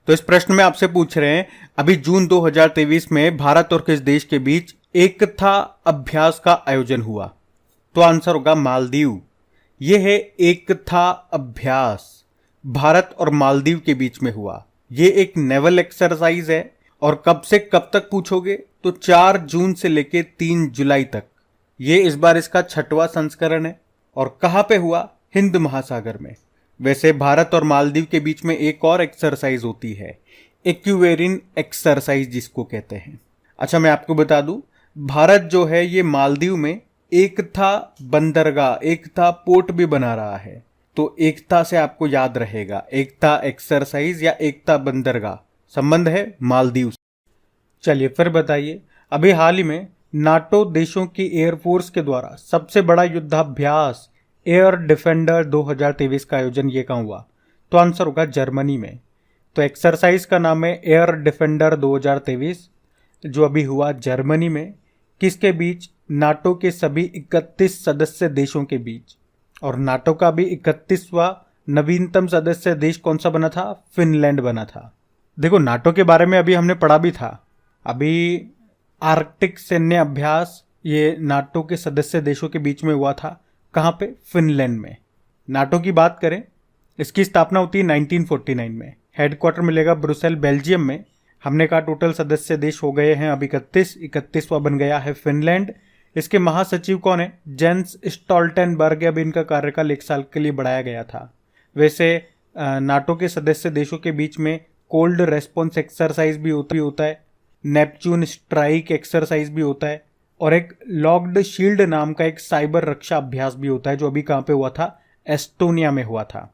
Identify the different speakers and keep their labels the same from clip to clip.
Speaker 1: तो इस प्रश्न में आपसे पूछ रहे हैं, अभी जून 2023 में भारत और किस देश के बीच एकता अभ्यास का आयोजन हुआ? तो आंसर होगा मालदीव। यह है एकता अभ्यास, भारत और मालदीव के बीच में हुआ। यह एक नेवल एक्सरसाइज है और कब से कब तक पूछोगे तो 4 जून से लेके 3 जुलाई तक। ये इस बार इसका 6वां संस्करण है। और कहां पे हुआ? हिंद महासागर में। वैसे भारत और मालदीव के बीच में एक और एक्सरसाइज होती है, एक्वेरिन एक्सरसाइज जिसको कहते हैं। अच्छा, मैं आपको बता दूं, भारत जो है ये मालदीव में एकता बंदरगाह, एकता पोर्ट भी बना रहा है। तो एकता से आपको याद रहेगा, एकता एक्सरसाइज या एकता बंदरगाह संबंध है मालदीव से। चलिए फिर बताइए, अभी हाल ही में नाटो देशों की एयरफोर्स के द्वारा सबसे बड़ा युद्धाभ्यास एयर डिफेंडर 2023 का आयोजन ये कहाँ हुआ? तो आंसर होगा जर्मनी में। तो एक्सरसाइज का नाम है एयर डिफेंडर 2023, जो अभी हुआ जर्मनी में। किसके बीच? नाटो के सभी 31 सदस्य देशों के बीच। और नाटो का भी 31वां नवीनतम सदस्य देश कौन सा बना था? फिनलैंड बना था। देखो, नाटो के बारे में अभी हमने पढ़ा भी था। अभी आर्कटिक सैन्य अभ्यास ये नाटो के सदस्य देशों के बीच में हुआ था। कहाँ पे? फिनलैंड में। नाटो की बात करें, इसकी स्थापना होती है 1949 में। हेडक्वार्टर मिलेगा ब्रुसेल, बेल्जियम में। हमने कहा टोटल सदस्य देश हो गए हैं अब 31वां बन गया है फिनलैंड। इसके महासचिव कौन है? Jens Stoltenberg. अब इनका कार्यकाल 1 साल के लिए बढ़ाया गया था। वैसे नाटो के सदस्य देशों के बीच में कोल्ड रेस्पॉन्स एक्सरसाइज भी होता है, नेपच्यून स्ट्राइक एक्सरसाइज भी होता है, और एक लॉक्ड शील्ड नाम का एक साइबर रक्षा अभ्यास भी होता है, जो अभी कहाँ पे हुआ था? एस्टोनिया में हुआ था।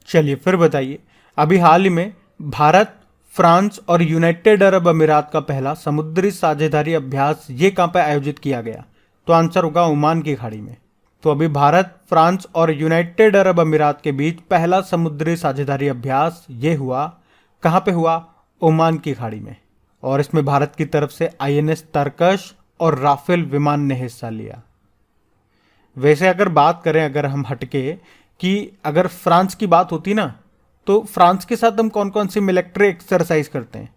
Speaker 1: चलिए फिर बताइए, अभी हाल ही में भारत, फ्रांस और यूनाइटेड अरब अमीरात का पहला समुद्री साझेदारी अभ्यास ये कहाँ पे आयोजित किया गया? तो आंसर होगा ओमान की खाड़ी में। तो अभी भारत, फ्रांस और यूनाइटेड अरब अमीरात के बीच पहला समुद्री साझेदारी अभ्यास ये हुआ। कहाँ पे हुआ? ओमान की खाड़ी में। और इसमें भारत की तरफ से INS तरकश और राफेल विमान ने हिस्सा लिया। वैसे अगर बात करें, अगर हम हटके कि अगर फ्रांस की बात होती ना, तो फ्रांस के साथ हम कौन कौन सी मिलिट्री एक्सरसाइज करते हैं?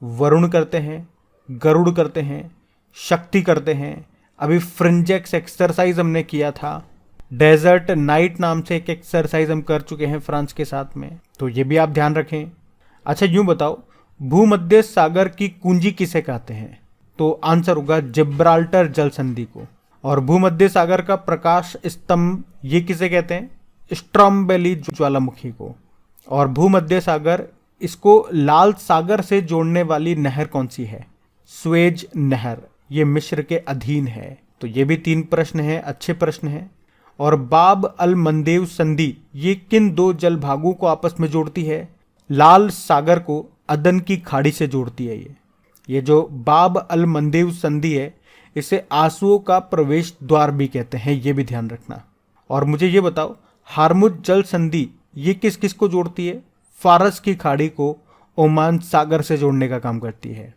Speaker 1: वरुण करते हैं, गरुड़ करते हैं, शक्ति करते हैं। अभी फ्रिंजेक्स एक्सरसाइज हमने किया था। डेजर्ट नाइट नाम से एक एक्सरसाइज हम कर चुके हैं फ्रांस के साथ में, तो ये भी आप ध्यान रखें। अच्छा, यूं बताओ, भूमध्य सागर की कुंजी किसे कहते हैं? तो आंसर होगा जिब्राल्टर जल संधि को। और भूमध्य सागर का प्रकाश स्तंभ ये किसे कहते हैं? स्ट्रॉम्बेली ज्वालामुखी को। और भूमध्य सागर, इसको लाल सागर से जोड़ने वाली नहर कौन सी है? स्वेज नहर। ये मिस्र के अधीन है। तो ये भी 3 प्रश्न हैं, अच्छे प्रश्न हैं। और बाब अल मंदेव संधि ये किन 2 जल भागों को आपस में जोड़ती है? लाल सागर को अदन की खाड़ी से जोड़ती है। ये जो बाब अल मंदेव संधि है, इसे आंसुओं का प्रवेश द्वार भी कहते हैं, ये भी ध्यान रखना। और मुझे ये बताओ, हार्मुज जल संधि ये किस किस को जोड़ती है? फारस की खाड़ी को ओमान सागर से जोड़ने का काम करती है।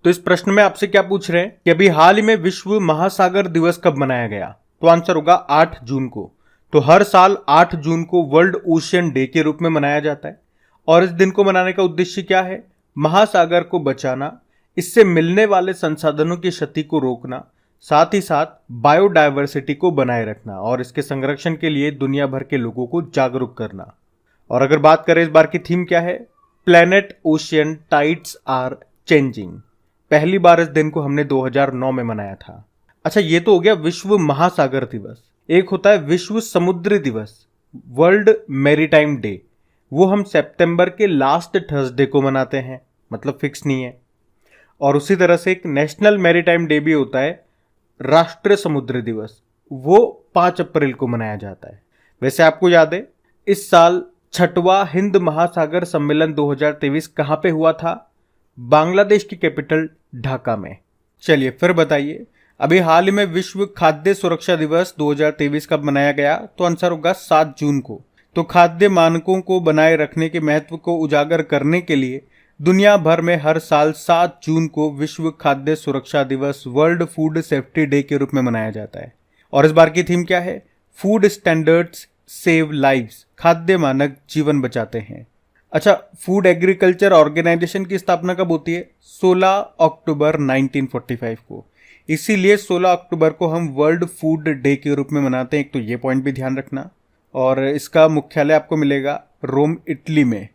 Speaker 1: तो इस प्रश्न में आपसे क्या पूछ रहे हैं कि अभी हाल ही में विश्व महासागर दिवस कब मनाया गया? तो आंसर होगा 8 जून को। तो हर साल 8 जून को वर्ल्ड ओशियन डे के रूप में मनाया जाता है। और इस दिन को मनाने का उद्देश्य क्या है? महासागर को बचाना, इससे मिलने वाले संसाधनों की क्षति को रोकना, साथ ही साथ बायोडायवर्सिटी को बनाए रखना और इसके संरक्षण के लिए दुनिया भर के लोगों को जागरूक करना। और अगर बात करें इस बार की थीम क्या है? Planet ocean tides are changing. पहली बार इस दिन को हमने 2009 में मनाया था। अच्छा, ये तो हो गया विश्व महासागर दिवस। एक होता है विश्व समुद्री दिवस, वर्ल्ड मैरीटाइम डे। वो हम सितंबर के लास्ट थर्सडे को मनाते हैं, मतलब फिक्स नहीं है। और उसी तरह से एक नेशनल मैरीटाइम डे भी होता है, राष्ट्रीय समुद्री दिवस। वो 5 अप्रैल को मनाया जाता है। वैसे आपको याद है, इस साल 6वां हिंद महासागर सम्मेलन 2023 कहां पे हुआ था? बांग्लादेश की कैपिटल ढाका में। चलिए फिर बताइए, अभी हाल ही में विश्व खाद्य सुरक्षा दिवस 2023 कब मनाया गया? तो आंसर होगा 7 जून को। तो खाद्य मानकों को बनाए रखने के महत्व को उजागर करने के लिए दुनिया भर में हर साल 7 जून को विश्व खाद्य सुरक्षा दिवस, वर्ल्ड फूड सेफ्टी डे के रूप में मनाया जाता है। और इस बार की थीम क्या है? फूड स्टैंडर्ड्स सेव लाइव्स, खाद्य मानक जीवन बचाते हैं। अच्छा, फूड एग्रीकल्चर ऑर्गेनाइजेशन की स्थापना कब होती है? 16 अक्टूबर 1945 को। इसीलिए 16 अक्टूबर को हम वर्ल्ड फूड डे के रूप में मनाते हैं। एक तो ये पॉइंट भी ध्यान रखना। और इसका मुख्यालय आपको मिलेगा रोम, इटली में।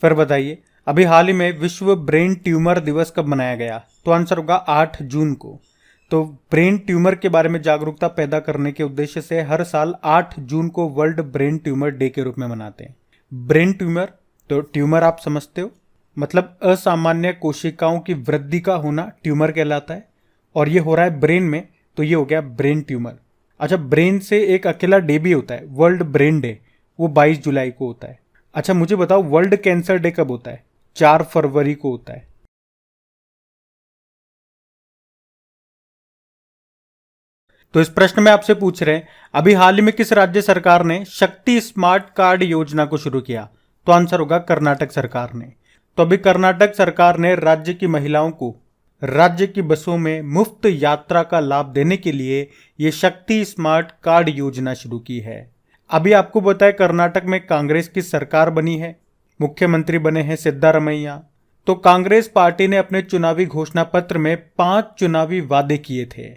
Speaker 1: फिर बताइए, अभी हाल ही में विश्व ब्रेन ट्यूमर दिवस कब मनाया गया? तो आंसर होगा 8 जून को। तो ब्रेन ट्यूमर के बारे में जागरूकता पैदा करने के उद्देश्य से हर साल 8 जून को वर्ल्ड ब्रेन ट्यूमर डे के रूप में मनाते हैं। ब्रेन ट्यूमर, तो ट्यूमर आप समझते हो, मतलब असामान्य कोशिकाओं की वृद्धि का होना ट्यूमर कहलाता है। और ये हो रहा है ब्रेन में, तो ये हो गया ब्रेन ट्यूमर। अच्छा, ब्रेन से एक अकेला डे भी होता है, वर्ल्ड ब्रेन डे, वो 22 जुलाई को होता है। अच्छा, मुझे बताओ वर्ल्ड कैंसर डे कब होता है? 4 फरवरी को होता है। तो इस प्रश्न में आपसे पूछ रहे हैं, अभी हाल ही में किस राज्य सरकार ने शक्ति स्मार्ट कार्ड योजना को शुरू किया? तो आंसर होगा कर्नाटक सरकार ने। तो अभी कर्नाटक सरकार ने राज्य की महिलाओं को राज्य की बसों में मुफ्त यात्रा का लाभ देने के लिए ये शक्ति स्मार्ट कार्ड योजना शुरू की है। अभी आपको बताया कर्नाटक में कांग्रेस की सरकार बनी है, मुख्यमंत्री बने हैं सिद्धारमैया। तो कांग्रेस पार्टी ने अपने चुनावी घोषणा पत्र में 5 चुनावी वादे किए थे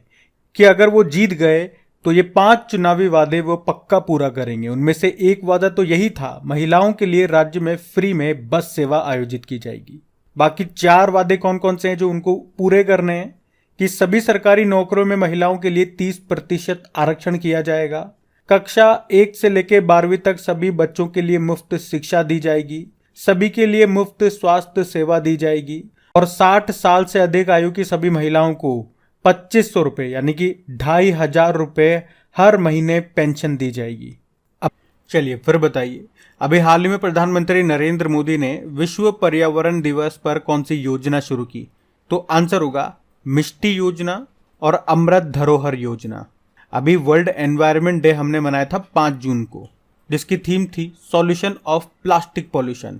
Speaker 1: कि अगर वो जीत गए तो ये 5 चुनावी वादे वो पक्का पूरा करेंगे। उनमें से एक वादा तो यही था, महिलाओं के लिए राज्य में फ्री में बस सेवा आयोजित की जाएगी। बाकी 4 वादे कौन कौन से हैं जो उनको पूरे करने हैं? कि सभी सरकारी नौकरियों में महिलाओं के लिए 30% आरक्षण किया जाएगा, कक्षा 1 से लेकर 12वीं तक सभी बच्चों के लिए मुफ्त शिक्षा दी जाएगी, सभी के लिए मुफ्त स्वास्थ्य सेवा दी जाएगी, और 60 साल से अधिक आयु की सभी महिलाओं को 2500 रुपये यानी कि 2500 रुपये हर महीने पेंशन दी जाएगी। अब चलिए फिर बताइए, अभी हाल ही में प्रधानमंत्री नरेंद्र मोदी ने विश्व पर्यावरण दिवस पर कौन सी योजना शुरू की? तो आंसर होगा मिष्टी योजना और अमृत धरोहर योजना। अभी वर्ल्ड एनवायरनमेंट डे हमने मनाया था 5 जून को, जिसकी थीम थी सॉल्यूशन ऑफ प्लास्टिक पॉल्यूशन।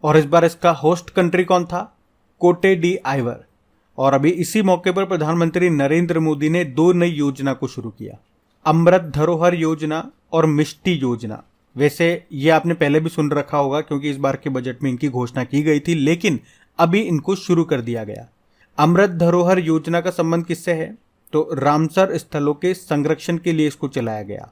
Speaker 1: और इस बार इसका होस्ट कंट्री कौन था? कोटे डी आइवर। और अभी इसी मौके पर प्रधानमंत्री नरेंद्र मोदी ने 2 नई योजना को शुरू किया, अमृत धरोहर योजना और मिष्टी योजना। वैसे ये आपने पहले भी सुन रखा होगा क्योंकि इस बार के बजट में इनकी घोषणा की गई थी, लेकिन अभी इनको शुरू कर दिया गया। अमृत धरोहर योजना का संबंध किससे है? तो रामसर स्थलों के संरक्षण के लिए इसको चलाया गया।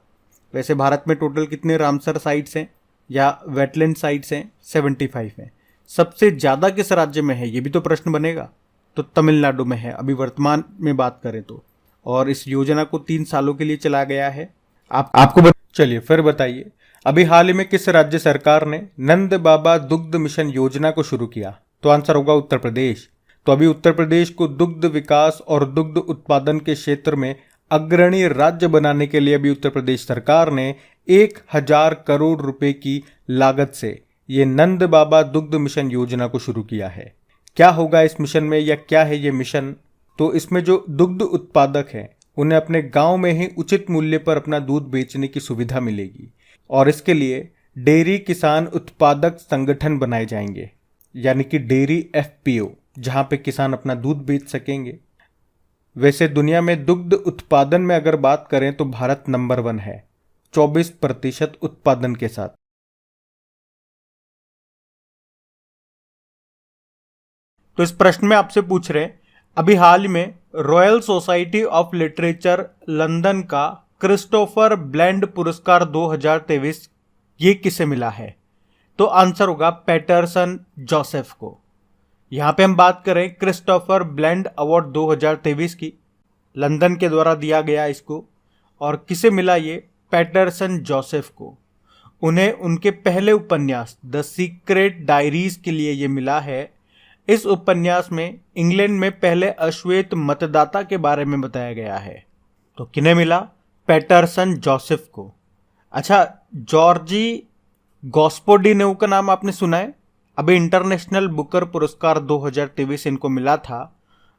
Speaker 1: वैसे भारत में टोटल कितने रामसर साइट्स हैं या वेटलैंड साइट्स हैं? 75 हैं। सबसे ज्यादा किस राज्य में है, ये भी तो प्रश्न बनेगा। तो तमिलनाडु में है अभी वर्तमान में बात करें तो। और इस योजना को 3 सालों के लिए चलाया गया है। आपको चलिए फिर बताइए, अभी हाल ही में किस राज्य सरकार ने नंद बाबा दुग्ध मिशन योजना को शुरू किया? तो आंसर होगा उत्तर प्रदेश। तो अभी उत्तर प्रदेश को दुग्ध विकास और दुग्ध उत्पादन के क्षेत्र में अग्रणी राज्य बनाने के लिए अभी उत्तर प्रदेश सरकार ने 1000 करोड़ रुपए की लागत से ये नंद बाबा दुग्ध मिशन योजना को शुरू किया है। क्या होगा इस मिशन में या क्या है ये मिशन? तो इसमें जो दुग्ध उत्पादक हैं उन्हें अपने गांव में ही उचित मूल्य पर अपना दूध बेचने की सुविधा मिलेगी। और इसके लिए डेयरी किसान उत्पादक संगठन बनाए जाएंगे, यानी कि डेयरी एफपीओ, जहां पे किसान अपना दूध बेच सकेंगे। वैसे दुनिया में दुग्ध उत्पादन में अगर बात करें तो भारत नंबर 1 है 24% उत्पादन के साथ। तो इस प्रश्न में आपसे पूछ रहे हैं, अभी हाल ही में royal society of literature London का क्रिस्टोफर ब्लेंड पुरस्कार 2023 ये किसे मिला है? तो आंसर होगा पैटरसन जोसेफ को। यहां पे हम बात करें क्रिस्टोफर ब्लेंड अवार्ड 2023 की, लंदन के द्वारा दिया गया इसको। और किसे मिला ये? पैटरसन जोसेफ को। उन्हें उनके पहले उपन्यास द सीक्रेट डायरीज के लिए ये मिला है। इस उपन्यास में इंग्लैंड में पहले अश्वेत मतदाता के बारे में बताया गया है। तो किन्हें मिला? पैटरसन जोसेफ को। अच्छा, जॉर्जी गॉस्पोडिनोव का नाम आपने सुना है? अभी इंटरनेशनल बुकर पुरस्कार 2023 इनको मिला था।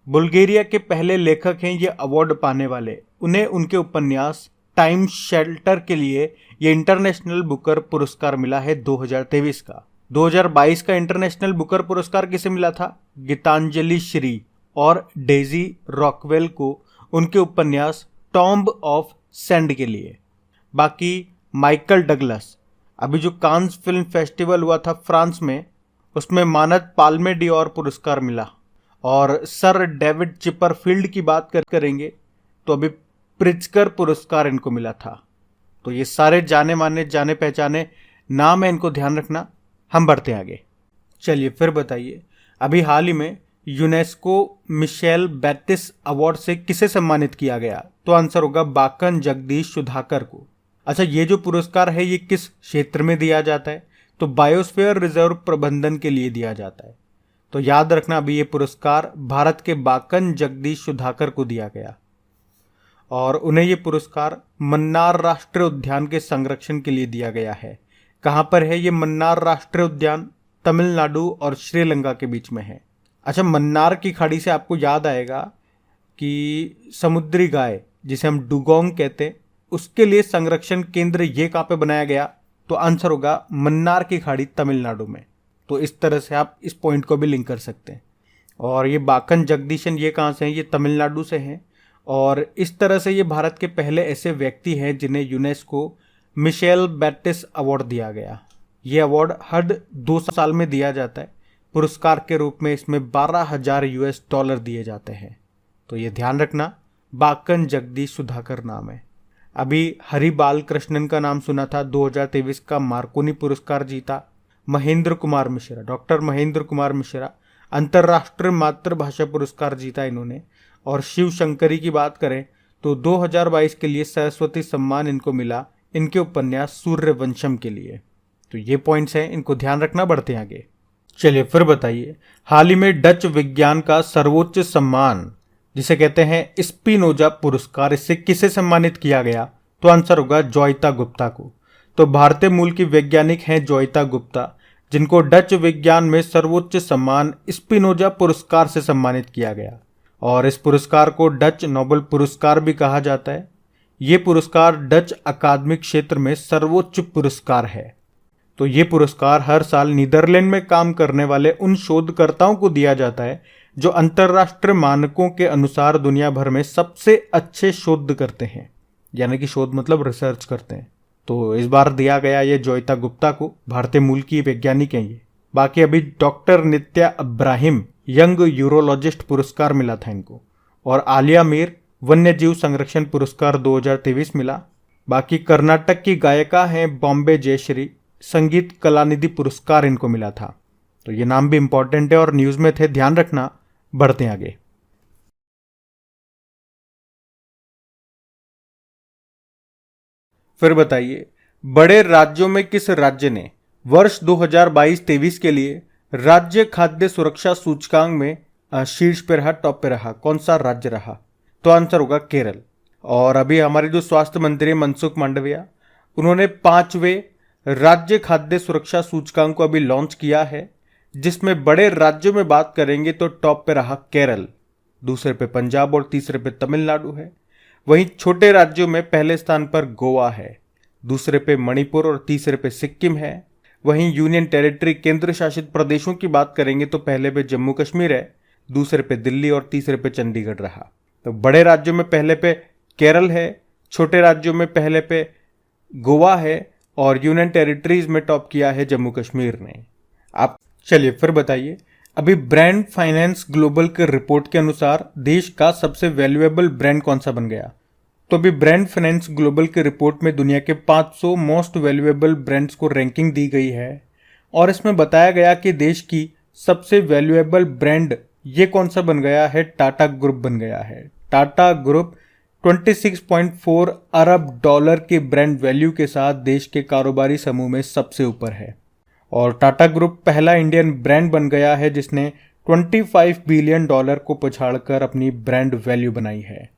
Speaker 1: बुल्गारिया के पहले लेखक हैं ये अवार्ड पाने वाले। उन्हें उनके उपन्यास टाइम शेल्टर के लिए ये इंटरनेशनल बुकर पुरस्कार मिला है 2023 का। 2022 का इंटरनेशनल बुकर पुरस्कार किसे मिला था? गीतांजलि श्री और डेजी रॉकवेल को उनके उपन्यास टॉम्ब ऑफ सैंड के लिए। बाकी माइकल डगलस, अभी जो कांस फिल्म फेस्टिवल हुआ था फ्रांस में, उसमें मानद पाल्मे डियोर पुरस्कार मिला। और सर डेविड चिपरफील्ड की बात करेंगे तो अभी प्रिट्जकर पुरस्कार इनको मिला था। तो ये सारे जाने माने जाने पहचाने नाम है, इनको ध्यान रखना। हम बढ़ते आगे। चलिए फिर बताइए, अभी हाल ही में यूनेस्को मिशेल बैटिस अवार्ड से किसे सम्मानित किया गया? तो आंसर होगा बाकन जगदीश सुधाकर को। अच्छा, ये जो पुरस्कार है ये किस क्षेत्र में दिया जाता है? तो बायोस्फीयर रिजर्व प्रबंधन के लिए दिया जाता है। तो याद रखना, अभी ये पुरस्कार भारत के बाकन जगदीश सुधाकर को दिया गया और उन्हें ये पुरस्कार मन्नार राष्ट्रीय उद्यान के संरक्षण के लिए दिया गया है। कहां पर है ये मन्नार राष्ट्रीय उद्यान? तमिलनाडु और श्रीलंका के बीच में है। अच्छा, मन्नार की खाड़ी से आपको याद आएगा कि समुद्री गाय जिसे हम डुगोंग कहते हैं, उसके लिए संरक्षण केंद्र ये कहां पे बनाया गया? तो आंसर होगा मन्नार की खाड़ी तमिलनाडु में। तो इस तरह से आप इस पॉइंट को भी लिंक कर सकते हैं। और ये बाकन जगदीशन ये कहाँ से हैं? ये तमिलनाडु से हैं। और इस तरह से ये भारत के पहले ऐसे व्यक्ति हैं जिन्हें यूनेस्को मिशेल बैटिस अवार्ड दिया गया। ये अवार्ड हर 2 साल में दिया जाता है। पुरस्कार के रूप में इसमें $12,000 दिए जाते हैं। तो ये ध्यान रखना, बाकन जगदीश सुधाकर नाम है। अभी हरि बाल कृष्णन का नाम सुना था, 2023 का मार्कोनी पुरस्कार जीता। महेंद्र कुमार मिश्रा, डॉक्टर महेंद्र कुमार मिश्रा अंतर्राष्ट्रीय मातृभाषा पुरस्कार जीता इन्होंने। और शिव शंकरी की बात करें तो 2022 के लिए सरस्वती सम्मान इनको मिला, इनके उपन्यास सूर्यवंशम के लिए। तो ये पॉइंट्स हैं, इनको ध्यान रखना। बढ़ते हैं आगे। चलिए फिर बताइए, हाल ही में डच विज्ञान का सर्वोच्च सम्मान जिसे कहते हैं स्पिनोजा पुरस्कार, इससे किसे सम्मानित किया गया? तो आंसर होगा जोइता गुप्ता को। तो भारतीय मूल की वैज्ञानिक हैं जोइता गुप्ता, जिनको डच विज्ञान में सर्वोच्च सम्मान स्पिनोजा पुरस्कार से सम्मानित किया गया। और इस पुरस्कार को डच नोबेल पुरस्कार भी कहा जाता है। ये पुरस्कार डच अकादमिक क्षेत्र में सर्वोच्च पुरस्कार है। तो ये पुरस्कार हर साल नीदरलैंड में काम करने वाले उन शोधकर्ताओं को दिया जाता है जो अंतर्राष्ट्रीय मानकों के अनुसार दुनिया भर में सबसे अच्छे शोध करते हैं, यानी कि शोध मतलब रिसर्च करते हैं। तो इस बार दिया गया ये जोइता गुप्ता को, भारतीय मूल की वैज्ञानिक हैं ये। बाकी अभी डॉक्टर नित्या इब्राहिम यंग यूरोलॉजिस्ट पुरस्कार मिला था इनको। और आलिया मीर वन्य जीव संरक्षण पुरस्कार 2023 मिला। बाकी कर्नाटक की गायिका हैं बॉम्बे जयश्री, संगीत कलानिधि पुरस्कार इनको मिला था। तो ये नाम भी इंपॉर्टेंट है और न्यूज में थे, ध्यान रखना। बढ़ते हैं आगे। फिर बताइए, बड़े राज्यों में किस राज्य ने वर्ष 2022-23 के लिए राज्य खाद्य सुरक्षा सूचकांक में शीर्ष पे रहा, टॉप पे रहा? कौन सा राज्य रहा? तो आंसर होगा केरल। और अभी हमारे जो स्वास्थ्य मंत्री मनसुख मांडविया, उन्होंने 5वें राज्य खाद्य सुरक्षा सूचकांक को अभी लॉन्च किया है, जिसमें बड़े राज्यों में बात करेंगे तो टॉप पे रहा केरल, दूसरे पे पंजाब और तीसरे पे तमिलनाडु है। वहीं छोटे राज्यों में पहले स्थान पर गोवा है, दूसरे पे मणिपुर और तीसरे पे सिक्किम है। वहीं यूनियन टेरिटरी केंद्र शासित प्रदेशों की बात करेंगे तो पहले पे जम्मू कश्मीर है, दूसरे पे दिल्ली और तीसरे पे चंडीगढ़ रहा। तो बड़े राज्यों में पहले पे केरल है, छोटे राज्यों में पहले पे गोवा है और यूनियन टेरिटरीज में टॉप किया है जम्मू कश्मीर ने। आप चलिए फिर बताइए, अभी ब्रांड फाइनेंस ग्लोबल के रिपोर्ट के अनुसार देश का सबसे वैल्यूएबल ब्रांड कौन सा बन गया? तो अभी ब्रांड फाइनेंस ग्लोबल के रिपोर्ट में दुनिया के 500 मोस्ट वैल्यूएबल ब्रांड्स को रैंकिंग दी गई है और इसमें बताया गया कि देश की सबसे वैल्यूएबल ब्रांड ये कौन सा बन गया है? टाटा ग्रुप बन गया है। टाटा ग्रुप 26.4 अरब डॉलर के ब्रांड वैल्यू के साथ देश के कारोबारी समूह में सबसे ऊपर है। और टाटा ग्रुप पहला इंडियन ब्रांड बन गया है जिसने $25 बिलियन को पछाड़कर अपनी ब्रांड वैल्यू बनाई है।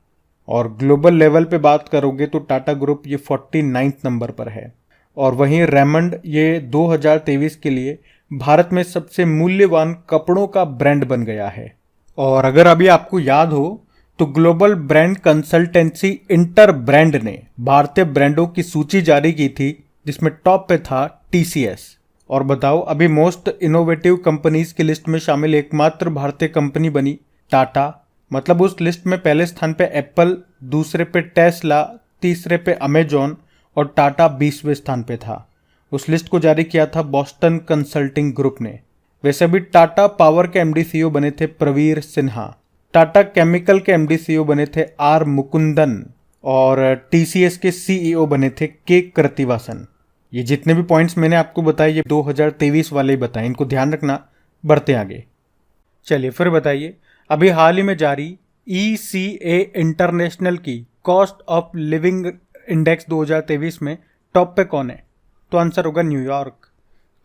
Speaker 1: और ग्लोबल लेवल पे बात करोगे तो टाटा ग्रुप ये 49 नंबर पर है। और वहीं रेमंड ये 2023 के लिए भारत में सबसे मूल्यवान कपड़ों का ब्रांड बन गया है। और अगर अभी आपको याद हो तो global brand consultancy inter brand ने भारतीय ब्रांडों की सूची जारी की थी जिसमें टॉप पे था TCS। और बताओ, अभी मोस्ट इनोवेटिव कंपनीज की लिस्ट में शामिल एकमात्र भारतीय कंपनी बनी टाटा। मतलब उस लिस्ट में पहले स्थान पे एप्पल, दूसरे पे टेस्ला, तीसरे पे अमेजॉन और टाटा 20वें स्थान पे था। उस लिस्ट को जारी किया था बॉस्टन कंसल्टिंग ग्रुप ने। वैसे भी टाटा पावर के एमडी सीईओ बने थे प्रवीर सिन्हा, टाटा केमिकल के एमडी सीईओ बने थे आर मुकुंदन और टीसीएस के सीईओ बने थे के कृतिवासन। ये जितने भी पॉइंट्स मैंने आपको बताए ये 2023 वाले ही बताए, इनको ध्यान रखना। बढ़ते आगे, चलिए फिर बताइए, अभी हाल ही में जारी ECA इंटरनेशनल की कॉस्ट ऑफ लिविंग इंडेक्स 2023 में टॉप पे कौन है? तो आंसर होगा न्यूयॉर्क।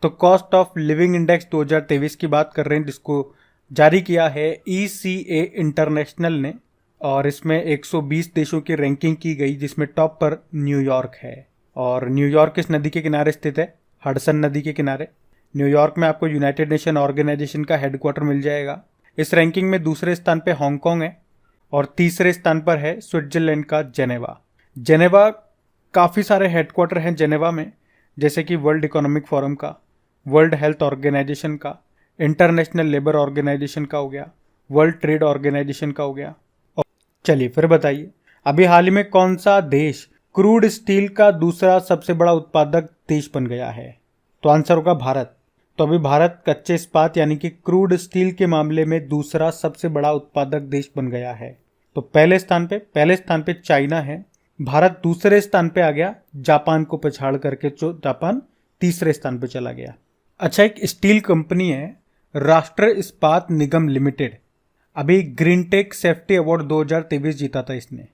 Speaker 1: तो कॉस्ट ऑफ लिविंग इंडेक्स 2023 की बात कर रहे हैं, जिसको जारी किया है ECA इंटरनेशनल ने, और इसमें 120 देशों की रैंकिंग की गई, जिसमें टॉप पर न्यूयॉर्क है। और न्यूयॉर्क किस नदी के किनारे स्थित है? हडसन नदी के किनारे। न्यूयॉर्क में आपको यूनाइटेड नेशन ऑर्गेनाइजेशन का हेडक्वार्टर मिल जाएगा। इस रैंकिंग में दूसरे स्थान पे हांगकांग है और तीसरे स्थान पर है स्विट्जरलैंड का जेनेवा। जेनेवा काफ़ी सारे हेडक्वार्टर हैं जेनेवा में, जैसे कि वर्ल्ड इकोनॉमिक फोरम का, वर्ल्ड हेल्थ ऑर्गेनाइजेशन का, इंटरनेशनल लेबर ऑर्गेनाइजेशन का हो गया, वर्ल्ड ट्रेड ऑर्गेनाइजेशन का हो गया। चलिए फिर बताइए, अभी हाल ही में कौन सा देश क्रूड स्टील का दूसरा सबसे बड़ा उत्पादक देश बन गया है? तो आंसर होगा भारत। तो अभी भारत कच्चे इस्पात यानी कि क्रूड स्टील के मामले में दूसरा सबसे बड़ा उत्पादक देश बन गया है। तो पहले स्थान पे चाइना है, भारत दूसरे स्थान पे आ गया जापान को पछाड़ करके, जो जापान तीसरे स्थान पे चला गया। अच्छा, एक स्टील कंपनी है राष्ट्र इस्पात निगम लिमिटेड, अभी ग्रीनटेक सेफ्टी अवार्ड 2023 जीता था इसने।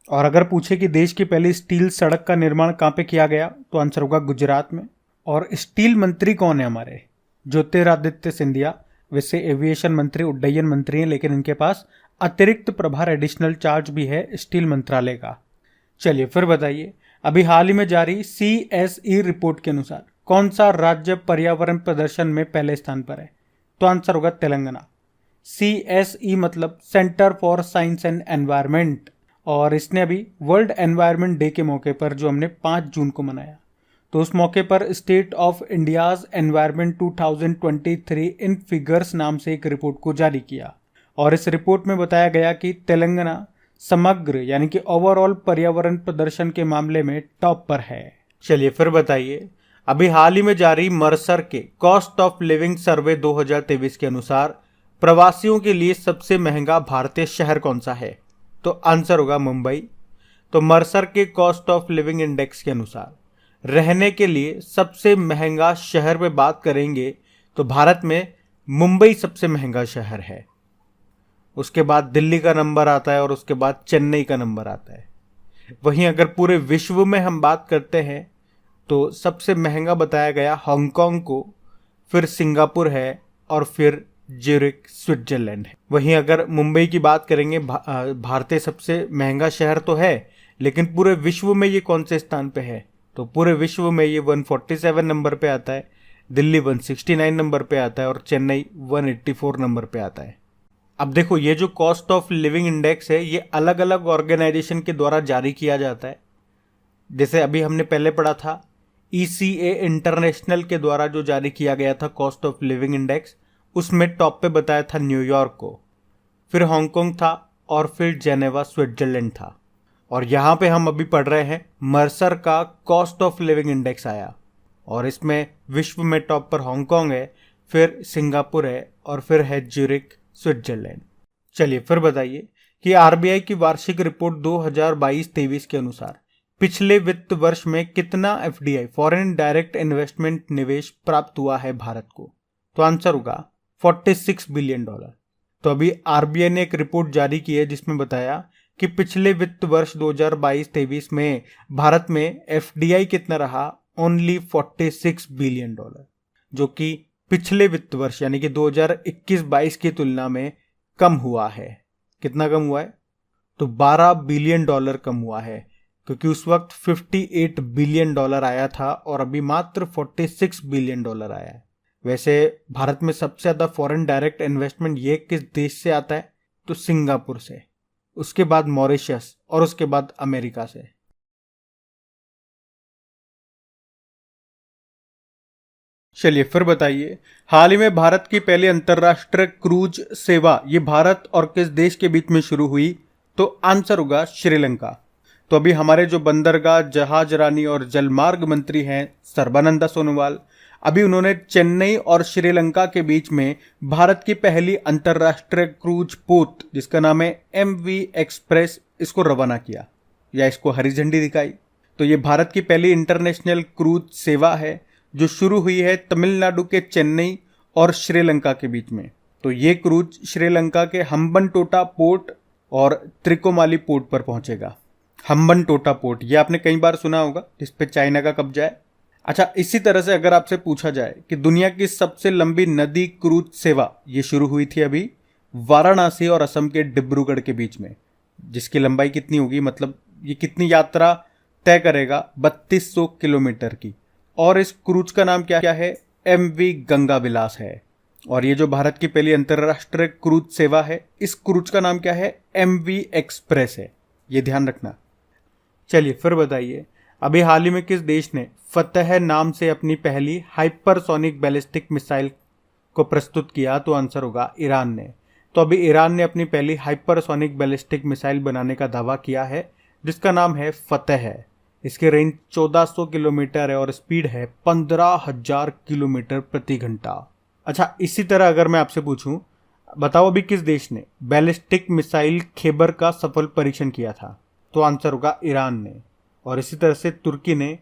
Speaker 1: और अगर पूछे कि देश की पहली स्टील सड़क का निर्माण कहाँ पे किया गया, तो आंसर होगा गुजरात में। और स्टील मंत्री कौन है हमारे? ज्योतिरादित्य सिंधिया। वैसे एविएशन मंत्री, उड्डयन मंत्री हैं, लेकिन इनके पास अतिरिक्त प्रभार एडिशनल चार्ज भी है स्टील मंत्रालय का। चलिए फिर बताइए, अभी हाल ही में जारी CSE रिपोर्ट के अनुसार कौन सा राज्य पर्यावरण प्रदर्शन में पहले स्थान पर है? तो आंसर होगा तेलंगाना। CSE मतलब centre for science and environment, और इसने अभी वर्ल्ड एनवायरनमेंट डे के मौके पर, जो हमने 5 जून को मनाया, तो उस मौके पर state of India's environment 2023 in figures नाम से एक रिपोर्ट को जारी किया। और इस रिपोर्ट में बताया गया कि तेलंगाना समग्र यानी कि ओवरऑल पर्यावरण प्रदर्शन के मामले में टॉप पर है। चलिए फिर बताइए, अभी हाल ही में जारी मर्सर के कॉस्ट ऑफ लिविंग सर्वे 2023 के अनुसार प्रवासियों के लिए सबसे महंगा भारतीय शहर कौन सा है? तो आंसर होगा मुंबई। तो मर्सर के कॉस्ट ऑफ लिविंग इंडेक्स के अनुसार रहने के लिए सबसे महंगा शहर में बात करेंगे तो भारत में मुंबई सबसे महंगा शहर है। उसके बाद दिल्ली का नंबर आता है और उसके बाद चेन्नई का नंबर आता है। वहीं अगर पूरे विश्व में हम बात करते हैं तो सबसे महंगा बताया गया हांगकांग को, फिर सिंगापुर है और फिर ज्यूरिख स्विट्जरलैंड है। वहीं अगर मुंबई की बात करेंगे, भारतीय सबसे महंगा शहर तो है, लेकिन पूरे विश्व में ये कौन से स्थान पे है? तो पूरे विश्व में ये 147 नंबर पे आता है, दिल्ली 169 नंबर पे आता है और चेन्नई 184 नंबर पे आता है। अब देखो, ये जो कॉस्ट ऑफ लिविंग इंडेक्स है ये अलग अलग ऑर्गेनाइजेशन के द्वारा जारी किया जाता है। जैसे अभी हमने पहले पढ़ा था ECA इंटरनेशनल के द्वारा जो जारी किया गया था कॉस्ट ऑफ लिविंग इंडेक्स, उसमें टॉप पे बताया था न्यूयॉर्क को, फिर हांगकांग था और फिर जेनेवा स्विट्जरलैंड था। और यहाँ पे हम अभी पढ़ रहे हैं मर्सर का कॉस्ट ऑफ लिविंग इंडेक्स आया, और इसमें विश्व में टॉप पर हांगकांग है, फिर सिंगापुर है और फिर है ज्यूरिख स्विट्जरलैंड। चलिए फिर बताइए कि RBI की वार्षिक रिपोर्ट 2022-23 के अनुसार पिछले वित्त वर्ष में कितना FDI फॉरेन डायरेक्ट इन्वेस्टमेंट निवेश प्राप्त हुआ है भारत को? तो आंसर होगा $46 बिलियन। तो अभी RBI ने एक रिपोर्ट जारी की है जिसमें बताया कि पिछले वित्त वर्ष 2022-23 में भारत में FDI कितना रहा? ओनली $46 बिलियन, जो कि पिछले वित्त वर्ष यानी कि 2021-22 की तुलना में कम हुआ है। कितना कम हुआ है? तो $12 बिलियन कम हुआ है, क्योंकि उस वक्त $58 बिलियन आया था और अभी मात्र $46 बिलियन आया है। वैसे भारत में सबसे ज़्यादा फॉरेन डायरेक्ट इन्वेस्टमेंट ये किस देश से आता है? तो सिंगापुर से, उसके बाद मॉरिशस और उसके बाद अमेरिका से। चलिए फिर बताइए, हाल ही में भारत की पहली अंतर्राष्ट्रीय क्रूज सेवा ये भारत और किस देश के बीच में शुरू हुई? तो आंसर होगा श्रीलंका। तो तो अभी हमारे जो बंदरगाह, जहाज रानी और जलमार्ग मंत्री हैं सर्बानंद सोनोवाल, अभी उन्होंने चेन्नई और श्रीलंका के बीच में भारत की पहली अंतर्राष्ट्रीय क्रूज पोत जिसका नाम है MV एक्सप्रेस, इसको रवाना किया या इसको हरी झंडी दिखाई। तो ये भारत की पहली इंटरनेशनल क्रूज सेवा है जो शुरू हुई है तमिलनाडु के चेन्नई और श्रीलंका के बीच में। तो ये क्रूज श्रीलंका के हम्बनटोटा पोर्ट और त्रिकोमाली पोर्ट पर पहुंचेगा। हम्बनटोटा पोर्ट ये आपने कई बार सुना होगा, जिस पे चाइना का कब्जा है। अच्छा, इसी तरह से अगर आपसे पूछा जाए कि दुनिया की सबसे लंबी नदी क्रूज सेवा, ये शुरू हुई थी अभी वाराणसी और असम के डिब्रूगढ़ के बीच में, जिसकी लंबाई कितनी होगी, मतलब ये कितनी यात्रा तय करेगा, 3200 किलोमीटर की। और इस क्रूज का नाम क्या क्या है, MV गंगा विलास है। और ये जो भारत की पहली अंतर्राष्ट्रीय क्रूज सेवा है, इस क्रूज का नाम क्या है, MV एक्सप्रेस है, ये ध्यान रखना। चलिए फिर बताइए, अभी हाल ही में किस देश ने फतह नाम से अपनी पहली हाइपरसोनिक बैलिस्टिक मिसाइल को प्रस्तुत किया? तो आंसर होगा ईरान ने। तो अभी ईरान ने अपनी पहली हाइपरसोनिक बैलिस्टिक मिसाइल बनाने का दावा किया है जिसका नाम है फतह। इसकी रेंज 1400 किलोमीटर है और स्पीड है 15,000 किलोमीटर प्रति घंटा। अच्छा, इसी तरह अगर मैं आपसे पूछूं, बताओ अभी किस देश ने बैलिस्टिक मिसाइल खेबर का सफल परीक्षण किया था? तो आंसर होगा ईरान ने। और इसी तरह से तुर्की ने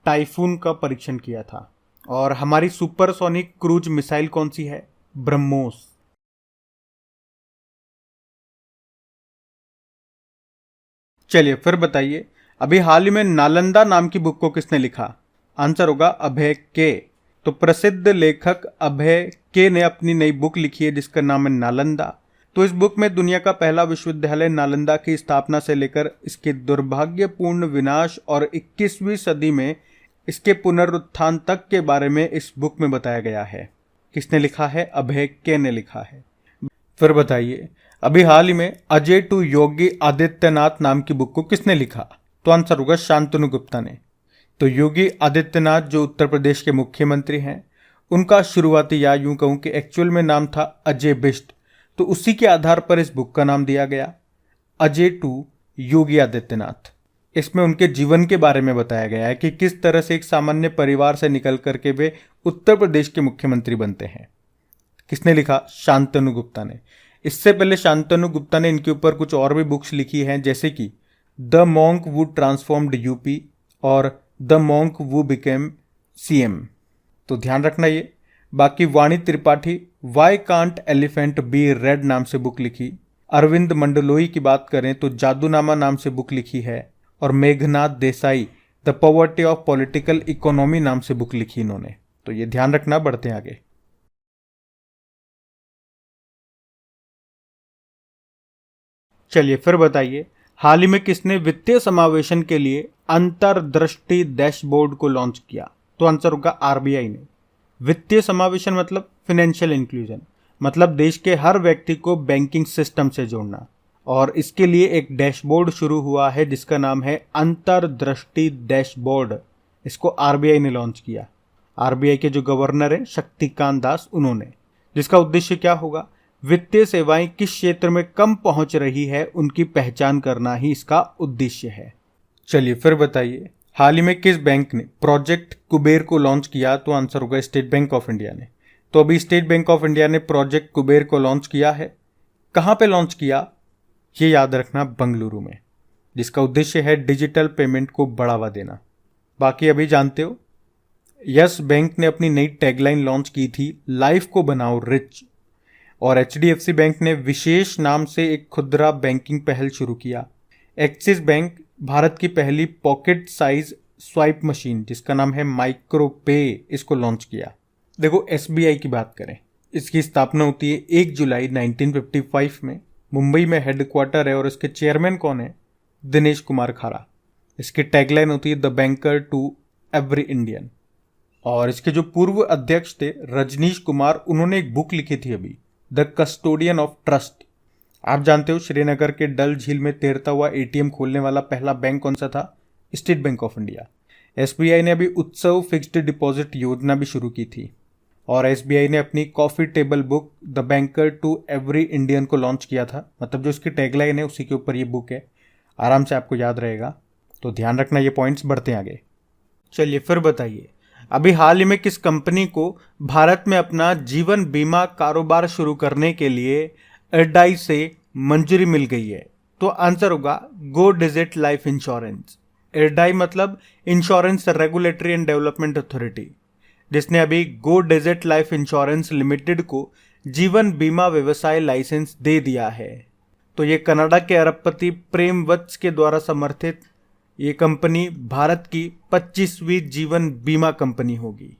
Speaker 1: टाइफून का परीक्षण किया था। और हमारी सुपरसोनिक क्रूज मिसाइल कौन सी है? ब्रह्मोस। चलिए फिर बताइए, अभी हाल ही में नालंदा नाम की बुक को किसने लिखा? आंसर होगा अभय के। तो प्रसिद्ध लेखक अभय के ने अपनी नई बुक लिखी है जिसका नाम है नालंदा। तो इस बुक में दुनिया का पहला विश्वविद्यालय नालंदा की स्थापना से लेकर इसके दुर्भाग्यपूर्ण विनाश और 21वीं सदी में इसके पुनरुत्थान तक के बारे में इस बुक में बताया गया है। किसने लिखा है? अभय के ने लिखा है। फिर बताइए, अभी हाल ही में अजय टू योगी आदित्यनाथ नाम की बुक को किसने लिखा? तो आंसर होगा शांतनु गुप्ता ने। तो योगी आदित्यनाथ जो उत्तर प्रदेश के मुख्यमंत्री हैं, उनका शुरुआती या यूं कहूं कि एक्चुअल में नाम था अजय बिष्ट। तो उसी के आधार पर इस बुक का नाम दिया गया अजय टू योगी आदित्यनाथ। इसमें उनके जीवन के बारे में बताया गया है कि किस तरह से एक सामान्य परिवार से निकल करके वे उत्तर प्रदेश के मुख्यमंत्री बनते हैं। किसने लिखा? शांतनु गुप्ता ने। इससे पहले शांतनु गुप्ता ने इनके ऊपर कुछ और भी बुक्स लिखी हैं, जैसे कि the monk who transformed UP और the monk who became CM। तो ध्यान रखना ये। बाकी Vani Tripathi why can't elephant be red नाम से बुक लिखी। अरविंद मंडलोई की बात करें तो जादूनामा नाम से बुक लिखी है। और Meghnath Desai the poverty of political economy नाम से बुक लिखी इन्होंने। तो ये ध्यान रखना, बढ़ते हैं आगे। चलिए फिर बताइए, हाल ही में किसने वित्तीय समावेशन के लिए अंतर्दृष्टि डैशबोर्ड को लॉन्च किया? तो आंसर होगा RBI ने। वित्तीय समावेशन मतलब फाइनेंशियल इंक्लूजन, मतलब देश के हर व्यक्ति को बैंकिंग सिस्टम से जोड़ना। और इसके लिए एक डैशबोर्ड शुरू हुआ है जिसका नाम है अंतर्दृष्टि डैशबोर्ड। इसको RBI ने लॉन्च किया। RBI के जो गवर्नर हैं शक्तिकांत दास, उन्होंने। जिसका उद्देश्य क्या होगा? वित्तीय सेवाएं किस क्षेत्र में कम पहुंच रही है उनकी पहचान करना ही इसका उद्देश्य है। चलिए फिर बताइए, हाल ही में किस बैंक ने प्रोजेक्ट कुबेर को लॉन्च किया? तो आंसर होगा स्टेट बैंक ऑफ इंडिया ने। तो अभी स्टेट बैंक ऑफ इंडिया ने प्रोजेक्ट कुबेर को लॉन्च किया है। कहां पे लॉन्च किया? ये याद रखना, बेंगलुरु में, जिसका उद्देश्य है डिजिटल पेमेंट को बढ़ावा देना। बाकी अभी जानते हो, यस बैंक ने अपनी नई टैगलाइन लॉन्च की थी, लाइफ को बनाओ रिच। और HDFC बैंक ने विशेष नाम से एक खुदरा बैंकिंग पहल शुरू किया। एक्सिस बैंक भारत की पहली पॉकेट साइज स्वाइप मशीन जिसका नाम है माइक्रो पे, इसको लॉन्च किया। देखो SBI की बात करें, इसकी स्थापना होती है 1 जुलाई 1955 में। मुंबई में हेडक्वार्टर है और इसके चेयरमैन कौन है? दिनेश कुमार खारा। इसकी टैगलाइन होती है the banker to every Indian. और इसके जो पूर्व अध्यक्ष थे रजनीश कुमार, उन्होंने एक बुक लिखी थी अभी, द कस्टोडियन ऑफ ट्रस्ट। आप जानते हो श्रीनगर के डल झील में तैरता हुआ ATM खोलने वाला पहला बैंक कौन सा था? State bank of India. SBI ने अभी उत्सव फिक्स्ड डिपॉजिट योजना भी शुरू की थी। और SBI ने अपनी coffee table book the banker to every Indian को लॉन्च किया था। मतलब जो इसकी टैगलाइन है उसी के ऊपर ये बुक है, आराम से आपको याद रहेगा। तो ध्यान रखना ये पॉइंट्स बढ़ते आगे। चलिए फिर बताइए, अभी हाल ही में किस कंपनी को भारत में अपना जीवन बीमा कारोबार शुरू करने के लिए IRDAI से मंजूरी मिल गई है? तो आंसर होगा गो डिजिट लाइफ इंश्योरेंस। IRDAI मतलब insurance regulatory and development authority, जिसने अभी गो डिजिट लाइफ इंश्योरेंस लिमिटेड को जीवन बीमा व्यवसाय लाइसेंस दे दिया है। तो ये कनाडा के अरबपति प्रेम वत्स के द्वारा समर्थित ये कंपनी भारत की 25वीं जीवन बीमा कंपनी होगी।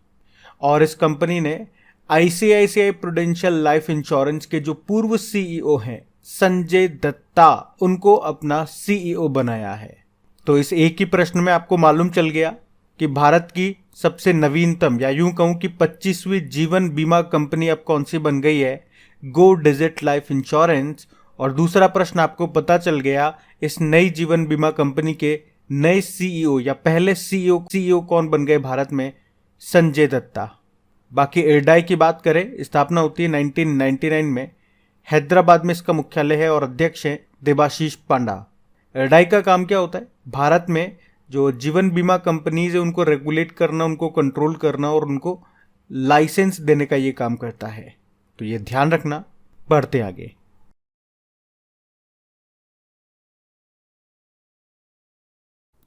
Speaker 1: और इस कंपनी ने ICICI प्रूडेंशियल लाइफ इंश्योरेंस के जो पूर्व CEO हैं संजय दत्ता, उनको अपना CEO बनाया है। तो इस एक ही प्रश्न में आपको मालूम चल गया कि भारत की सबसे नवीनतम, या यूं कहूं कि 25वीं जीवन बीमा कंपनी अब कौन सी बन गई है, गो डिजिट लाइफ इंश्योरेंस। और दूसरा प्रश्न आपको पता चल गया इस नई जीवन बीमा कंपनी के नए CEO या पहले CEO कौन बन गए भारत में, संजय दत्ता। बाकी IRDAI की बात करें, स्थापना होती है 1999 में, हैदराबाद में इसका मुख्यालय है और अध्यक्ष है देबाशीष पांडा। IRDAI का काम क्या होता है, भारत में जो जीवन बीमा कंपनीज है उनको रेगुलेट करना, उनको कंट्रोल करना और उनको लाइसेंस देने का ये काम करता है। तो ये ध्यान रखना। बढ़ते आगे।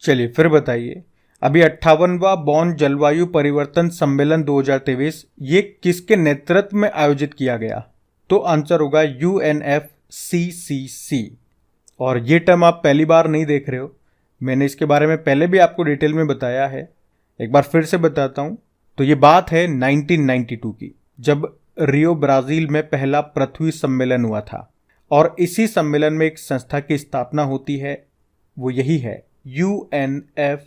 Speaker 1: चलिए फिर बताइए, अभी 58वां बॉन जलवायु परिवर्तन सम्मेलन 2023 ये किसके नेतृत्व में आयोजित किया गया? तो आंसर होगा UNFCCC। और ये टर्म आप पहली बार नहीं देख रहे हो, मैंने इसके बारे में पहले भी आपको डिटेल में बताया है, एक बार फिर से बताता हूं। तो ये बात है 1992 की, जब रियो ब्राजील में पहला पृथ्वी सम्मेलन हुआ था। और इसी सम्मेलन में एक संस्था की स्थापना होती है, वो यही है UNFCCC।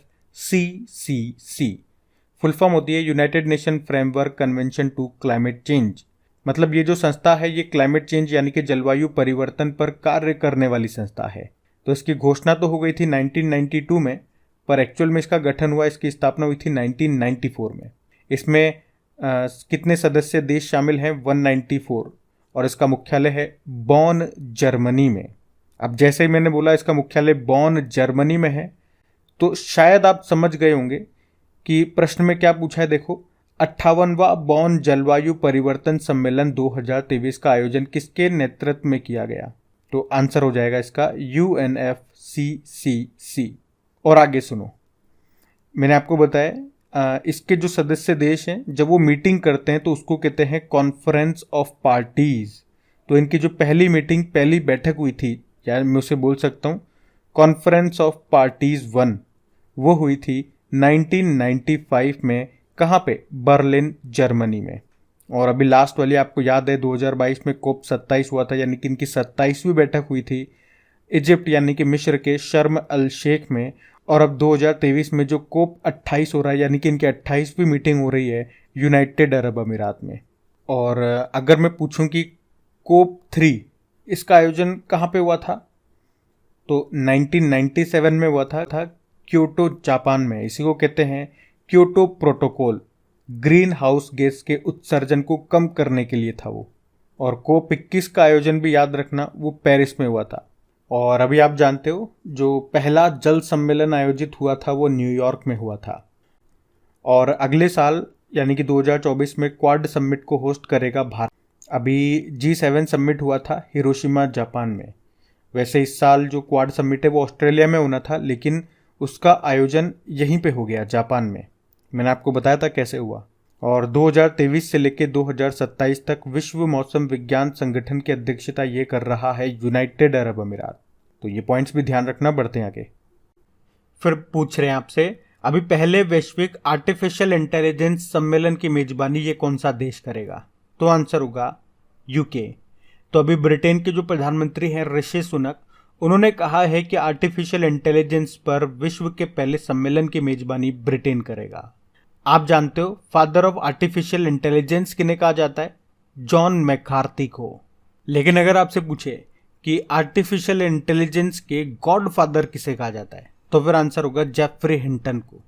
Speaker 1: फुल फॉर्म होती है United Nation Framework Convention to Climate Change. मतलब ये जो संस्था है ये क्लाइमेट चेंज यानी कि जलवायु परिवर्तन पर कार्य करने वाली संस्था है। तो इसकी घोषणा तो हो गई थी 1992 में, पर एक्चुअल में इसका गठन हुआ, इसकी स्थापना हुई थी 1994 में। इसमें कितने सदस्य देश शामिल हैं? 194। और इसका मुख्यालय है बॉन, जर्मनी में। अब जैसे ही मैंने बोला इसका मुख्यालय बॉन, जर्मनी में है, तो शायद आप समझ गए होंगे कि प्रश्न में क्या पूछा है। देखो, 58वां बॉन जलवायु परिवर्तन सम्मेलन 2023 का आयोजन किसके नेतृत्व में किया गया? तो आंसर हो जाएगा इसका UNFCCC। और आगे सुनो, मैंने आपको बताया इसके जो सदस्य देश हैं जब वो मीटिंग करते हैं तो उसको कहते हैं कॉन्फ्रेंस ऑफ पार्टीज। तो इनकी जो पहली मीटिंग, पहली बैठक हुई थी, या मैं उसे बोल सकता हूँ कॉन्फ्रेंस ऑफ पार्टीज 1, वो हुई थी 1995 में। कहाँ पे? बर्लिन, जर्मनी में। और अभी लास्ट वाली आपको याद है 2022 में COP 27 हुआ था, यानी कि इनकी 27वीं बैठक हुई थी इजिप्ट यानी कि मिस्र के शर्म अल शेख में। और अब 2023 में जो COP 28 हो रहा है, यानी कि इनकी 28वीं मीटिंग हो रही है यूनाइटेड अरब अमीरात में। और अगर मैं पूछूं कि COP 3 इसका आयोजन कहाँ पे हुआ था, तो 1997 में हुआ था क्योटो, जापान में। इसी को कहते हैं Kyoto protocol. Green house gas के उत्सर्जन को कम करने के लिए था वो। और COP 21 का आयोजन भी याद रखना, वो पेरिस में हुआ था। और अभी आप जानते हो जो पहला जल सम्मेलन आयोजित हुआ था वो न्यूयॉर्क में हुआ था। और अगले साल यानी कि 2024 में क्वाड समिट को होस्ट करेगा भारत। अभी G7 समिट हुआ था हिरोशिमा, जापान में। वैसे इस साल जो क्वाड समिट है वो ऑस्ट्रेलिया में होना था, लेकिन उसका आयोजन यहीं पे हो गया, जापान में। मैंने आपको बताया था कैसे हुआ। और 2023 से लेकर 2027 तक विश्व मौसम विज्ञान संगठन की अध्यक्षता ये कर रहा है यूनाइटेड अरब अमीरात। तो ये पॉइंट्स भी ध्यान रखना। बढ़ते हैं आगे। फिर पूछ रहे हैं आपसे, अभी पहले वैश्विक आर्टिफिशियल इंटेलिजेंस सम्मेलन की मेजबानी ये कौन सा देश करेगा? तो आंसर होगा UK। तो अभी ब्रिटेन के जो प्रधानमंत्री हैं ऋषि सुनक, उन्होंने कहा है कि आर्टिफिशियल इंटेलिजेंस पर विश्व के पहले सम्मेलन की मेजबानी ब्रिटेन करेगा। आप जानते हो फादर ऑफ आर्टिफिशियल इंटेलिजेंस किन्हें कहा जाता है? जॉन मैकार्थी को। लेकिन अगर आपसे पूछे कि आर्टिफिशियल इंटेलिजेंस के गॉड फादर किसे कहा जाता है, तो फिर आंसर होगा जेफरी हिंटन को।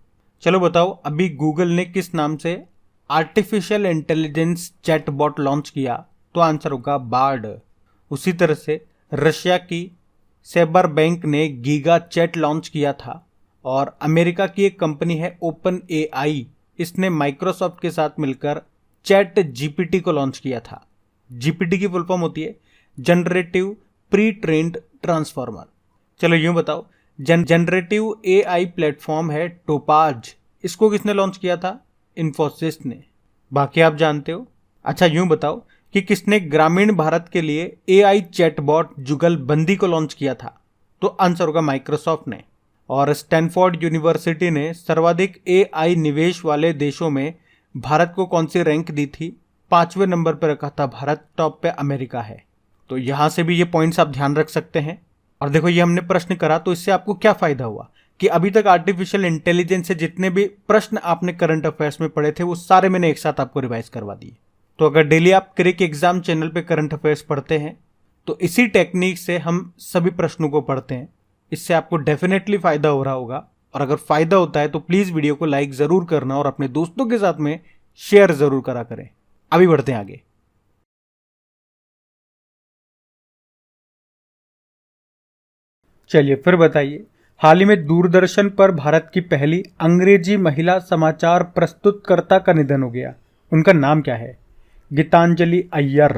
Speaker 1: चलो बताओ, अभी गूगल ने किस नाम से आर्टिफिशियल इंटेलिजेंस चैटबॉट लॉन्च किया? तो आंसर होगा बार्ड। उसी तरह से रशिया की सेबर बैंक ने गीगा चैट लॉन्च किया था, और अमेरिका की एक कंपनी है ओपन एआई, इसने माइक्रोसॉफ्ट के साथ मिलकर चैट जीपीटी को लॉन्च किया था। जीपीटी की फुल फॉर्म होती है जनरेटिव प्री ट्रेन्ड ट्रांसफॉर्मर। चलो यूं बताओ, जनरेटिव एआई प्लेटफॉर्म है टोपाज, इसको किसने लॉन्च किया था? इन्फोसिस ने। बाकी आप जानते हो। अच्छा यूं बताओ कि किसने ग्रामीण भारत के लिए एआई चैटबॉट जुगलबंदी को लॉन्च किया था? तो आंसर होगा माइक्रोसॉफ्ट ने। और स्टैनफोर्ड यूनिवर्सिटी ने सर्वाधिक एआई निवेश वाले देशों में भारत को कौन सी रैंक दी थी? 5वें नंबर पर रखा था भारत, टॉप पे अमेरिका है। तो यहां से भी ये पॉइंट्स आप ध्यान रख सकते हैं। और देखो ये हमने प्रश्न करा तो इससे आपको क्या फायदा हुआ कि अभी तक आर्टिफिशियल इंटेलिजेंस से जितने भी प्रश्न आपने करंट अफेयर्स में पढ़े थे वो सारे मैंने एक साथ आपको रिवाइज करवा दिए। तो अगर डेली आप क्रिक एग्जाम चैनल पे करंट अफेयर्स पढ़ते हैं तो इसी टेक्निक से हम सभी प्रश्नों को पढ़ते हैं। इससे आपको डेफिनेटली फायदा हो रहा होगा। और अगर फायदा होता है तो प्लीज वीडियो को लाइक जरूर करना और अपने दोस्तों के साथ में शेयर जरूर करा करें। अभी बढ़ते हैं आगे। चलिए फिर बताइए, हाल ही में दूरदर्शन पर भारत की पहली अंग्रेजी महिला समाचार प्रस्तुतकर्ता का निधन हो गया। उनका नाम क्या है? गीतांजलि अय्यर।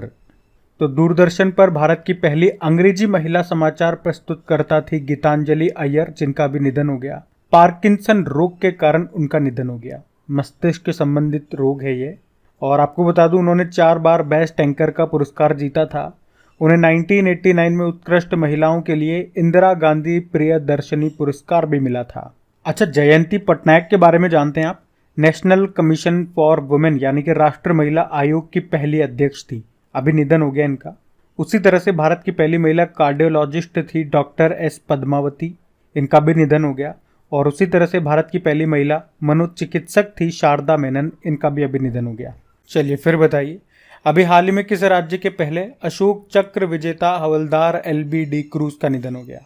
Speaker 1: तो दूरदर्शन पर भारत की पहली अंग्रेजी महिला समाचार प्रस्तुतकर्ता थी गीतांजलि अय्यर, जिनका भी निधन हो गया। पार्किंसन रोग के कारण उनका निधन हो गया। मस्तिष्क के संबंधित रोग है ये। और आपको बता दूं, उन्होंने 4 बार बेस्ट एंकर का पुरस्कार जीता था। उन्हें 1989 में उत्कृष्ट महिलाओं के लिए इंदिरा गांधी प्रियदर्शनी पुरस्कार भी मिला था। अच्छा, जयंती पटनायक के बारे में जानते हैं आप? नेशनल कमीशन फॉर वुमेन यानी कि राष्ट्रीय महिला आयोग की पहली अध्यक्ष थी। अभी निधन हो गया इनका। उसी तरह से भारत की पहली महिला कार्डियोलॉजिस्ट थी डॉक्टर एस पद्मावती, इनका भी निधन हो गया। और उसी तरह से भारत की पहली महिला मनोचिकित्सक थी शारदा मेनन, इनका भी अभी निधन हो गया। चलिए फिर बताइए, अभी हाल ही में किस राज्य के पहले अशोक चक्र विजेता हवलदार एलबी डी क्रूज का निधन हो गया?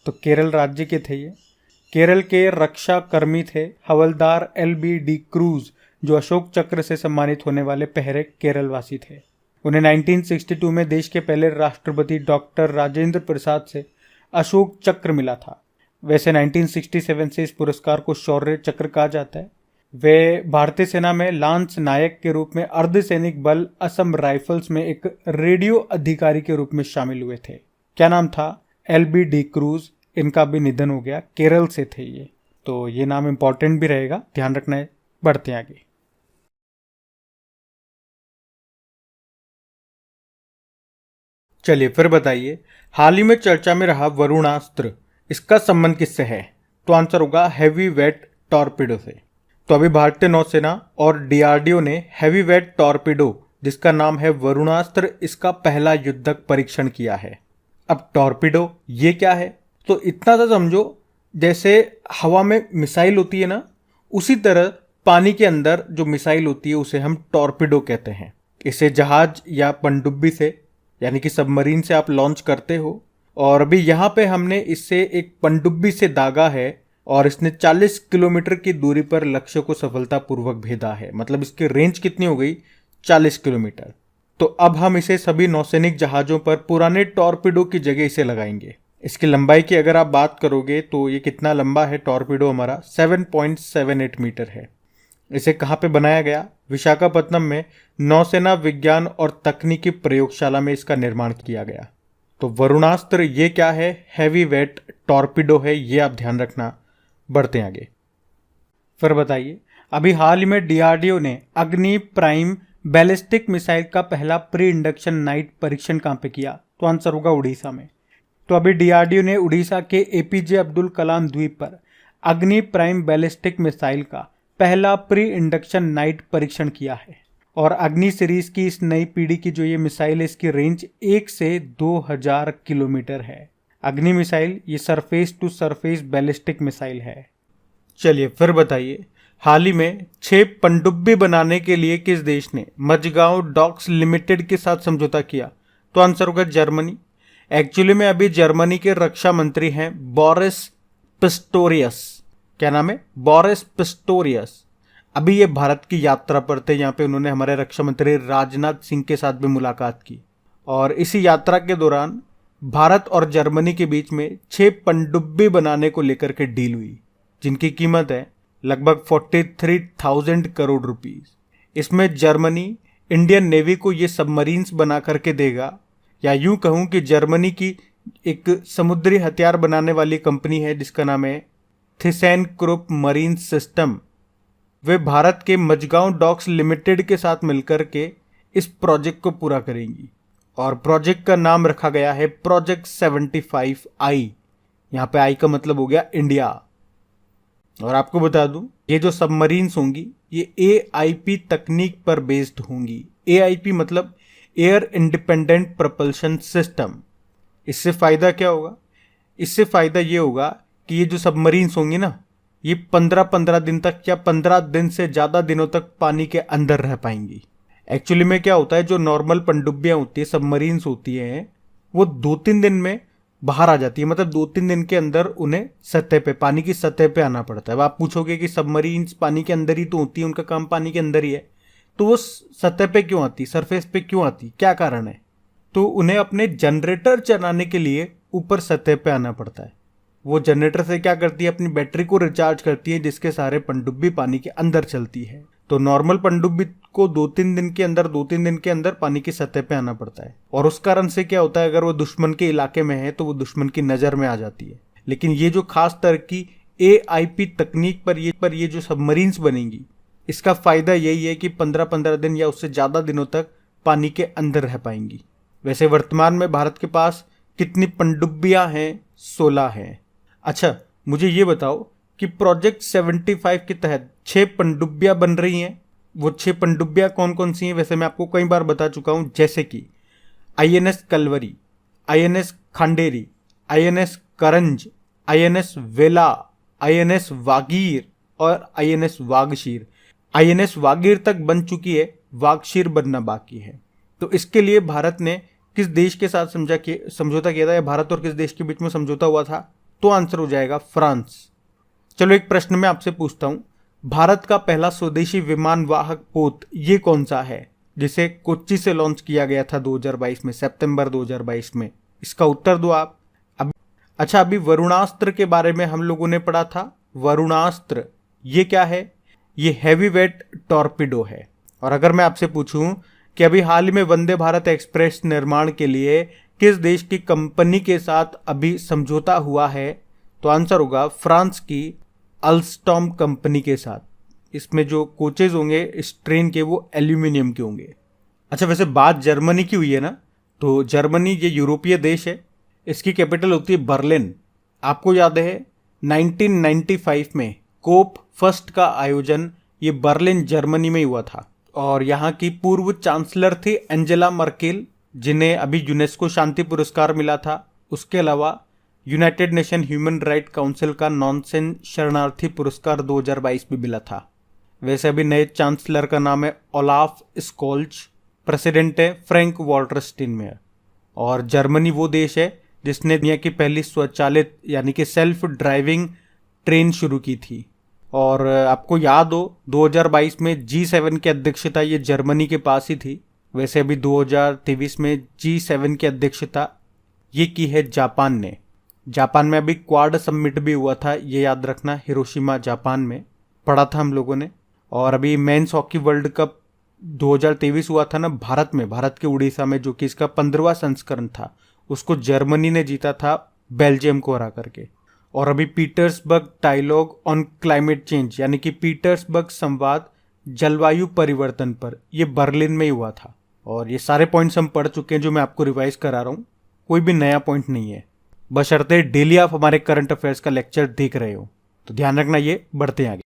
Speaker 1: तो केरल राज्य के थे ये। केरल के रक्षा कर्मी थे हवलदार एलबी डी क्रूज, जो अशोक चक्र से सम्मानित होने वाले पहले केरल वासी थे। उन्हें 1962 में देश के पहले राष्ट्रपति डॉक्टर राजेंद्र प्रसाद से अशोक चक्र मिला था। वैसे 1967 से इस पुरस्कार को शौर्य चक्र कहा जाता है। वे भारतीय सेना में लांस नायक के रूप में अर्धसैनिक बल असम राइफल्स में एक रेडियो अधिकारी के रूप में शामिल हुए थे। क्या नाम था? L B D'Cruz. इनका भी निधन हो गया। केरल से थे ये, तो ये नाम इंपॉर्टेंट भी रहेगा, ध्यान रखना है। बढ़ते हैं आगे। चलिए फिर बताइए, हाल ही में चर्चा में रहा वरुणास्त्र, इसका संबंध किससे है? तो आंसर होगा हैवी वेट टॉर्पीडो से। तो अभी भारतीय नौसेना और डीआरडीओ ने हैवी वेट टॉर्पीडो, जिसका नाम है वरुणास्त्र, इसका पहला युद्धक परीक्षण किया है। अब टॉर्पीडो ये क्या है? तो इतना सा समझो, जैसे हवा में मिसाइल होती है ना, उसी तरह पानी के अंदर जो मिसाइल होती है उसे हम टॉर्पीडो कहते हैं। इसे जहाज या पनडुब्बी से यानी कि सबमरीन से आप लॉन्च करते हो। और अभी यहाँ पे हमने इससे एक पनडुब्बी से दागा है और इसने 40 किलोमीटर की दूरी पर लक्ष्य को सफलतापूर्वक भेदा है। मतलब इसकी रेंज कितनी हो गई? 40 किलोमीटर। तो अब हम इसे सभी नौसैनिक जहाजों पर पुराने टॉर्पीडो की जगह इसे लगाएंगे। इसकी लंबाई की अगर आप बात करोगे तो ये कितना लंबा है टॉर्पीडो हमारा? 7.78 मीटर है। इसे कहाँ पे बनाया गया? विशाखापत्तनम में नौसेना विज्ञान और तकनीकी प्रयोगशाला में इसका निर्माण किया गया। तो वरुणास्त्र ये क्या है? हैवी वेट टॉर्पीडो है, ये आप ध्यान रखना। बढ़ते हैं आगे। फिर बताइए, अभी हाल ही में डीआरडीओ ने अग्नि प्राइम बैलिस्टिक मिसाइल का पहला प्री इंडक्शन नाइट परीक्षण कहाँ पे किया? तो आंसर होगा उड़ीसा में। तो अभी डीआरडीओ ने उड़ीसा के एपीजे अब्दुल कलाम द्वीप पर अग्नि प्राइम बैलिस्टिक मिसाइल का पहला प्री इंडक्शन नाइट परीक्षण किया है। और अग्नि सीरीज की इस नई पीढ़ी की जो ये मिसाइल है, इसकी रेंज 1 से 2000 किलोमीटर है। अग्नि मिसाइल ये surface to surface ballistic missile है। चलिए फिर बताइए, हाल ही में 6 पनडुब्बी बनाने के लिए किस देश ने मजगांव डॉक्स लिमिटेड के साथ समझौता किया? तो आंसर होगा जर्मनी। एक्चुअली में अभी जर्मनी के रक्षा मंत्री हैं बोरिस पिस्टोरियस। क्या नाम है? Boris Pistorius. अभी ये भारत की यात्रा पर थे। यहाँ पे उन्होंने हमारे रक्षा मंत्री राजनाथ सिंह के साथ भी मुलाकात की। और इसी यात्रा के दौरान भारत और जर्मनी के बीच में 6 पनडुब्बी बनाने को लेकर के डील हुई। जिनकी कीमत है लगभग 43,000 करोड़ रुपीस। इसमें जर्मनी इंडियन नेवी को ये सबमरीन्स बना करके देगा, या यूं कहूं कि जर्मनी की एक समुद्री हथियार बनाने वाली कंपनी है जिसका नाम है थिसैनक्रुप मरीन सिस्टम। वे भारत के मजगांव डॉक्स लिमिटेड के साथ मिलकर के इस प्रोजेक्ट को पूरा करेंगी और प्रोजेक्ट का नाम रखा गया है प्रोजेक्ट 75I। यहाँ पे आई का मतलब हो गया इंडिया। और आपको बता दूं, ये जो सबमरीन्स होंगी ये AIP तकनीक पर बेस्ड होंगी। AIP मतलब एयर इंडिपेंडेंट प्रपल्शन सिस्टम। इससे फायदा क्या होगा? इससे फायदा ये होगा कि ये जो सबमरीन्स होंगी ना, ये 15-15 दिन तक या 15 दिन से ज्यादा दिनों तक पानी के अंदर रह पाएंगी। एक्चुअली में क्या होता है, जो नॉर्मल पनडुब्बियां होती है, सबमरीन्स होती हैं, वो 2-3 दिन में बाहर आ जाती है। मतलब 2-3 दिन के अंदर उन्हें सतह पे, पानी की सतह पे आना पड़ता है। अब आप पूछोगे कि सबमरीन्स पानी के अंदर ही तो होती है, उनका काम पानी के अंदर ही है, तो वो सतह पे क्यों आती, सरफेस पे क्यों आती, क्या कारण है? तो उन्हें अपने जनरेटर चलाने के लिए ऊपर सतह पे आना पड़ता है। वो जनरेटर से क्या करती है, अपनी बैटरी को रिचार्ज करती है, जिसके सारे पनडुब्बी पानी के अंदर चलती है। तो नॉर्मल पनडुब्बी को 2-3 दिन के अंदर पानी की सतह पे आना पड़ता है। और उस कारण से क्या होता है, अगर वो दुश्मन के इलाके में है तो वो दुश्मन की नजर में आ जाती है। लेकिन ये जो खास तरह की AIP तकनीक पर ये जो सबमरीन्स बनेंगी, इसका फायदा यही है कि 15-15 दिन या उससे ज्यादा दिनों तक पानी के अंदर रह पाएंगी। वैसे वर्तमान में भारत के पास कितनी पनडुब्बियां हैं? 16 हैं। अच्छा, मुझे ये बताओ कि प्रोजेक्ट 75 के तहत 6 पनडुब्बियां बन रही हैं। वो 6 पनडुब्बियां कौन कौन सी हैं? वैसे मैं आपको कई बार बता चुका हूं, जैसे कि INS Kalvari, INS Khanderi, INS करंज, INS वेला, INS वागीर और INS वागशीर। INS वागीर तक बन चुकी है, वागशीर बनना बाकी है। तो इसके लिए भारत ने किस देश के साथ समझौता किया था, या भारत और किस देश के बीच में समझौता हुआ था? तो आंसर हो जाएगा फ्रांस। चलो एक प्रश्न मैं आपसे पूछता हूं, भारत का पहला स्वदेशी विमान वाहक पोत ये कौन सा है, जिसे कोच्चि से लॉन्च किया गया था 2022 में, सितंबर 2022 में? इसका उत्तर दो आप। अच्छा, अभी वरुणास्त्र के बारे में हम लोगों ने पढ़ा था। वरुणास्त्र ये क्या है? ये हैवी वेट टॉर्पिडो है। और अगर मैं आपसे पूछूं कि अभी हाल ही में वंदे भारत एक्सप्रेस निर्माण के लिए किस देश की कंपनी के साथ अभी समझौता हुआ है, तो आंसर होगा फ्रांस की अल्स्टॉम कंपनी के साथ। इसमें जो कोचेज होंगे इस ट्रेन के, वो एल्यूमिनियम के होंगे। अच्छा, वैसे बात जर्मनी की हुई है ना, तो जर्मनी ये यूरोपीय देश है, इसकी कैपिटल होती है बर्लिन। आपको याद है 1995 में कोप फर्स्ट का आयोजन ये बर्लिन जर्मनी में हुआ था। और यहाँ की पूर्व चांसलर थी एंजेला मर्केल, जिन्हें अभी यूनेस्को शांति पुरस्कार मिला था। उसके अलावा United nation human right council का नॉनसेन शरणार्थी पुरस्कार 2022 में मिला था। वैसे अभी नए चांसलर का नाम है ओलाफ स्कोल्ज, प्रेसिडेंट है फ्रैंक वॉल्टर स्टाइनमायर। और जर्मनी वो देश है जिसने दुनिया की पहली स्वचालित यानी कि सेल्फ ड्राइविंग ट्रेन शुरू की थी। और आपको याद हो 2022 में G7 की अध्यक्षता ये जर्मनी के पास ही थी। वैसे अभी 2023 में G7 की अध्यक्षता ये की है जापान ने। जापान में अभी क्वाड समिट भी हुआ था, ये याद रखना, हिरोशिमा जापान में पढ़ा था हम लोगों ने। और अभी मेंस हॉकी वर्ल्ड कप 2023 हुआ था ना भारत में, भारत के उड़ीसा में, जो कि इसका 15वां संस्करण था। उसको जर्मनी ने जीता था बेल्जियम को हरा करके। और अभी Petersberg Dialogue on Climate Change यानी कि पीटर्सबर्ग संवाद जलवायु परिवर्तन पर, ये बर्लिन में ही हुआ था। और ये सारे पॉइंट्स हम पढ़ चुके हैं जो मैं आपको रिवाइज करा रहा हूँ, कोई भी नया पॉइंट नहीं है। बशर्ते डेली आप हमारे करंट अफेयर्स का लेक्चर देख रहे हो, तो ध्यान रखना। ये बढ़ते आगे।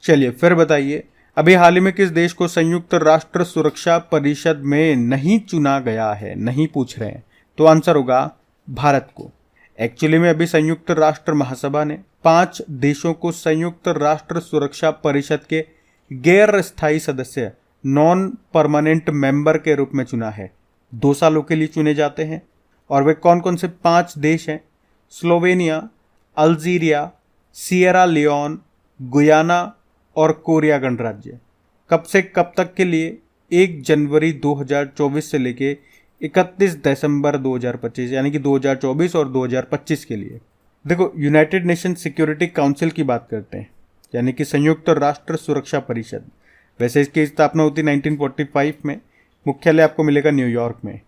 Speaker 1: चलिए फिर बताइए, अभी हाल ही में किस देश को संयुक्त राष्ट्र सुरक्षा परिषद में नहीं चुना गया है? नहीं पूछ रहे हैं, तो आंसर होगा भारत को। एक्चुअली में अभी संयुक्त राष्ट्र महासभा ने 5 देशों को संयुक्त राष्ट्र सुरक्षा परिषद के गैर स्थायी सदस्य, नॉन परमानेंट मेंबर के रूप में चुना है। 2 सालों के लिए चुने जाते हैं। और वे कौन कौन से 5 देश हैं? Slovenia, Algeria, Sierra Leone, Guyana और कोरिया गणराज्य। कब से कब तक के लिए? 1 जनवरी 2024 से लेके 31 दिसंबर 2025 यानी कि 2024 और 2025 के लिए। देखो, यूनाइटेड नेशन सिक्योरिटी काउंसिल की बात करते हैं, यानी कि संयुक्त राष्ट्र सुरक्षा परिषद। वैसे इसकी स्थापना होती 1945 में। मुख्यालय आपको मिलेगा न्यूयॉर्क में।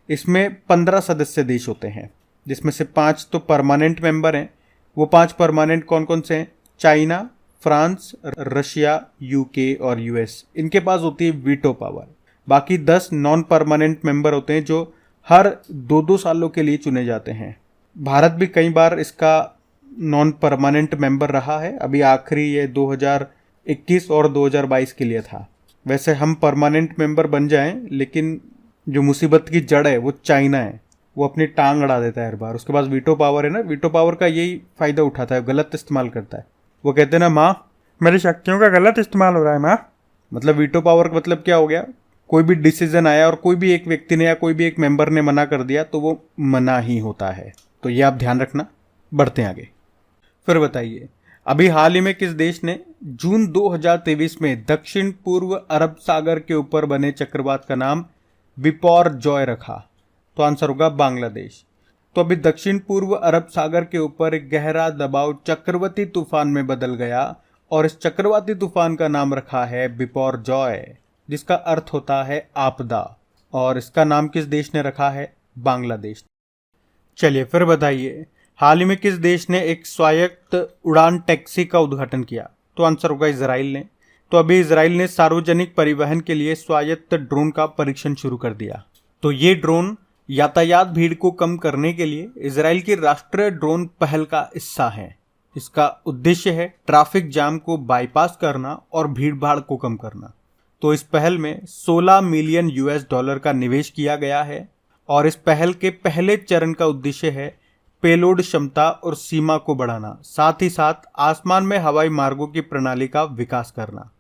Speaker 1: इसमें 15 सदस्य देश होते हैं, जिसमें से 5 तो परमानेंट मेंबर हैं। वो 5 परमानेंट कौन कौन से हैं? चाइना, फ्रांस, रशिया, यूके और यूएस। इनके पास होती है वीटो पावर। बाकी 10 नॉन परमानेंट मेंबर होते हैं, जो हर 2-2 सालों के लिए चुने जाते हैं। भारत भी कई बार इसका नॉन परमानेंट मेंबर रहा है। अभी आखिरी ये 2021 और 2022 के लिए था। वैसे हम परमानेंट मेंबर बन जाएं, लेकिन जो मुसीबत की जड़ है वो चाइना है। वो अपनी टांग अड़ा देता है हर बार। उसके पास वीटो पावर है ना, वीटो पावर का यही फायदा उठाता है, गलत इस्तेमाल करता है। वो कहते हैं ना, माँ मेरी शक्तियों का गलत इस्तेमाल हो रहा है माँ। मतलब वीटो पावर का मतलब क्या हो गया? कोई भी डिसीजन आया और कोई भी एक व्यक्ति ने या कोई भी एक मेंबर ने मना कर दिया तो वो मना ही होता है। तो ये आप ध्यान रखना। बढ़ते हैं आगे। फिर बताइए, अभी हाल ही में किस देश ने जून 2023 में दक्षिण पूर्व अरब सागर के ऊपर बने चक्रवात का नाम बिपौर-जॉय रखा? तो आंसर होगा बांग्लादेश। तो अभी दक्षिण पूर्व अरब सागर के ऊपर एक गहरा दबाव चक्रवाती तूफान में बदल गया और इस चक्रवाती तूफान का नाम रखा है बिपौर-जॉय, जिसका अर्थ होता है आपदा। और इसका नाम किस देश ने रखा है? बांग्लादेश। चलिए फिर बताइए, हाल ही में किस देश ने एक स्वायत्त उड़ान टैक्सी का उद्घाटन किया? तो आंसर होगा इजराइल ने। तो अभी इजराइल ने सार्वजनिक परिवहन के लिए स्वायत्त ड्रोन का परीक्षण शुरू कर दिया। तो ये ड्रोन यातायात भीड़ को कम करने के लिए इजराइल की राष्ट्रीय ड्रोन पहल का हिस्सा है। इसका उद्देश्य है ट्रैफिक जाम को बाईपास करना और भीड़ भाड़ को कम करना। तो इस पहल में 16 मिलियन US$ का निवेश किया गया है और इस पहल के पहले चरण का उद्देश्य है पेलोड क्षमता और सीमा को बढ़ाना, साथ ही साथ आसमान में हवाई मार्गों की प्रणाली का विकास करना।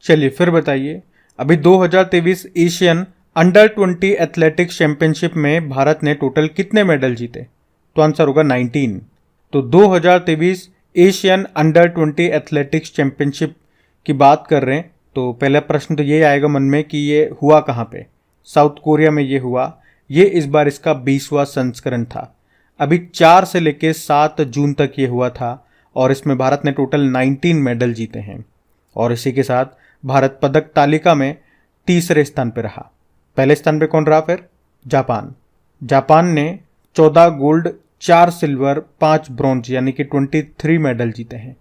Speaker 1: चलिए फिर बताइए, अभी 2023 एशियन अंडर 20 एथलेटिक्स चैंपियनशिप में भारत ने टोटल कितने मेडल जीते? तो आंसर होगा 19। तो 2023 एशियन अंडर 20 एथलेटिक्स चैंपियनशिप की बात कर रहे हैं तो पहला प्रश्न तो ये आएगा मन में कि ये हुआ कहाँ पे? साउथ कोरिया में ये हुआ। ये इस बार इसका 20वां संस्करण था। अभी 4 से लेकर 7 जून तक ये हुआ था और इसमें भारत ने टोटल 19 मेडल जीते हैं। और इसी के साथ भारत पदक तालिका में तीसरे स्थान पर रहा। पहले स्थान पे कौन रहा? फिर जापान। जापान ने 14 गोल्ड, 4 सिल्वर, 5 ब्रॉन्ज यानी कि 23 मेडल जीते हैं।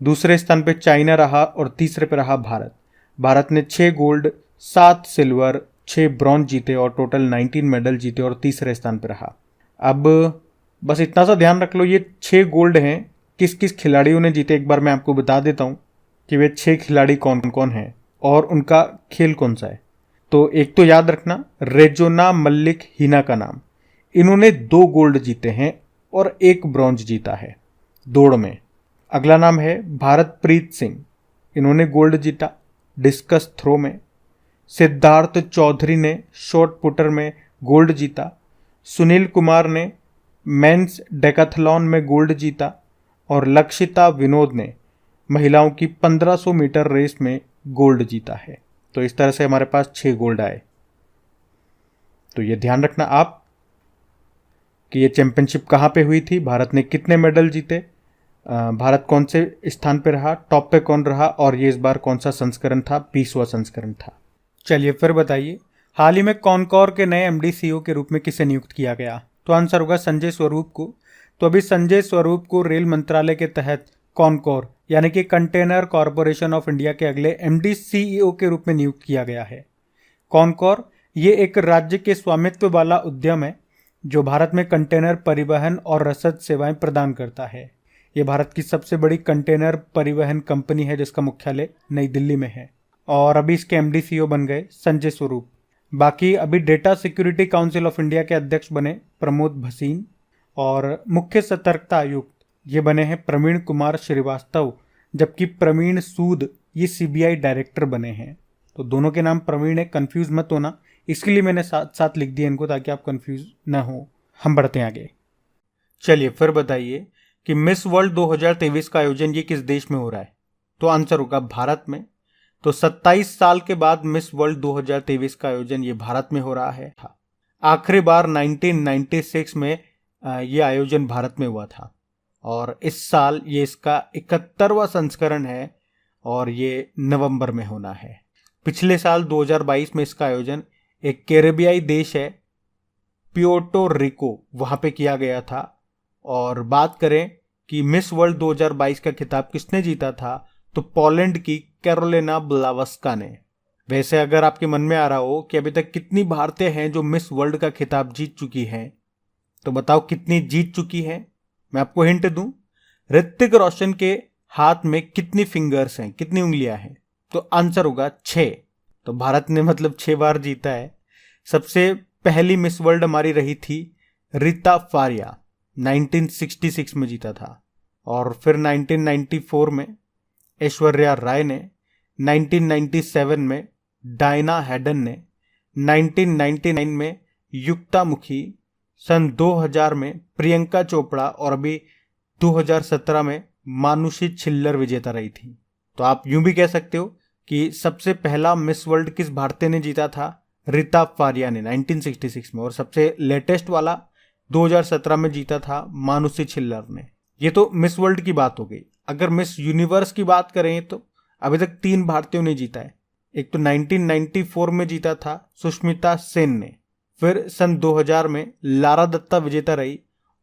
Speaker 1: दूसरे स्थान पे चाइना रहा और तीसरे पे रहा भारत। भारत ने 6 गोल्ड, 7 सिल्वर, 6 ब्रॉन्ज जीते और टोटल 19 मेडल जीते और तीसरे स्थान पे रहा। अब बस इतना सा ध्यान रख लो, ये 6 गोल्ड हैं किस किस खिलाड़ियों ने जीते। एक बार मैं आपको बता देता हूँ कि वे 6 खिलाड़ी कौन कौन हैं और उनका खेल कौन सा है। तो एक तो याद रखना, रेजोना मल्लिक हीना का नाम। इन्होंने 2 गोल्ड जीते हैं और 1 ब्रॉन्ज जीता है दौड़ में। अगला नाम है भारतप्रीत सिंह। इन्होंने गोल्ड जीता डिस्कस थ्रो में। सिद्धार्थ चौधरी ने शॉर्ट पुटर में गोल्ड जीता। सुनील कुमार ने मेंस डेकाथलॉन में गोल्ड जीता और लक्षिता विनोद ने महिलाओं की 1500 मीटर रेस में गोल्ड जीता है। तो इस तरह से हमारे पास 6 गोल्ड आए। तो ये ध्यान रखना आप कि ये चैंपियनशिप कहाँ पे हुई थी, भारत ने कितने मेडल जीते, भारत कौन से स्थान पे रहा, टॉप पे कौन रहा और ये इस बार कौन सा संस्करण था? 20वां संस्करण था। चलिए फिर बताइए, हाल ही में कॉनकॉर के नए MD CEO के रूप में किसे नियुक्त किया गया? तो आंसर होगा संजय स्वरूप को। तो अभी संजय स्वरूप को रेल मंत्रालय के तहत कॉनकॉर यानी कि कंटेनर कॉरपोरेशन ऑफ इंडिया के अगले MD CEO के रूप में नियुक्त किया गया है। कॉनकॉर ये एक राज्य के स्वामित्व वाला उद्यम है जो भारत में कंटेनर परिवहन और रसद सेवाएं प्रदान करता है। ये भारत की सबसे बड़ी कंटेनर परिवहन कंपनी है जिसका मुख्यालय नई दिल्ली में है और अभी इसके MD CEO बन गए संजय स्वरूप। बाकी अभी data security council of India के अध्यक्ष बने प्रमोद भसीन और मुख्य सतर्कता आयुक्त ये बने हैं प्रवीण कुमार श्रीवास्तव, जबकि प्रवीण सूद ये CBI डायरेक्टर बने हैं। तो दोनों के नाम प्रवीण है, कंफ्यूज मत होना, इसके लिए मैंने साथ साथ लिख दिया इनको ताकि आप कंफ्यूज ना हो। हम बढ़ते हैं आगे। चलिए फिर बताइए कि मिस वर्ल्ड 2023 का आयोजन ये किस देश में हो रहा है? तो आंसर होगा भारत में। तो 27 साल के बाद मिस वर्ल्ड 2023 का आयोजन ये भारत में हो रहा है। आखिरी बार 1996 में ये आयोजन भारत में हुआ था और इस साल ये इसका 71वां संस्करण है और ये नवंबर में होना है। पिछले साल 2022 में इसका आयोजन एक कैरेबियाई देश है प्यूर्टो रिको, वहां पे किया गया था। और बात करें कि मिस वर्ल्ड 2022 का खिताब किसने जीता था, तो पोलैंड की कैरोलिना ब्लावस्का ने। वैसे अगर आपके मन में आ रहा हो कि अभी तक कितनी भारतीय हैं जो मिस वर्ल्ड का खिताब जीत चुकी हैं, तो बताओ कितनी जीत चुकी हैं। मैं आपको हिंट दूं, ऋतिक रोशन के हाथ में कितनी फिंगर्स हैं, कितनी उंगलियां हैं, तो आंसर होगा 6। तो भारत ने मतलब 6 बार जीता है। सबसे पहली मिस वर्ल्ड हमारी रही थी रीता फारिया, 1966 में जीता था। और फिर 1994 में ऐश्वर्या राय ने, 1997 में डायना हैडन ने, 1999 में युक्ता मुखी, सन 2000 में प्रियंका चोपड़ा और अभी 2017 में मानुषी छिल्लर विजेता रही थी। तो आप यूं भी कह सकते हो कि सबसे पहला मिस वर्ल्ड किस भारतीय ने जीता था, रीता फारिया ने 1966 में, और सबसे लेटेस्ट वाला 2017 में जीता था मानुषी छिल्लर ने। ये तो मिस वर्ल्ड की बात हो गई। अगर मिस यूनिवर्स की बात करें तो अभी तक 3 भारतीयों ने जीता है। एक तो 1994 में जीता था सुष्मिता सेन ने, फिर सन 2000 में लारा दत्ता विजेता रही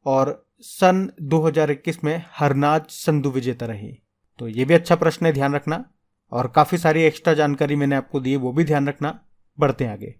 Speaker 1: और सन 2021 में हरनाज संधू विजेता रही। तो ये भी अच्छा प्रश्न है, ध्यान रखना। और काफी सारी एक्स्ट्रा जानकारी मैंने आपको दी है, वो भी ध्यान रखना। बढ़ते हैं आगे।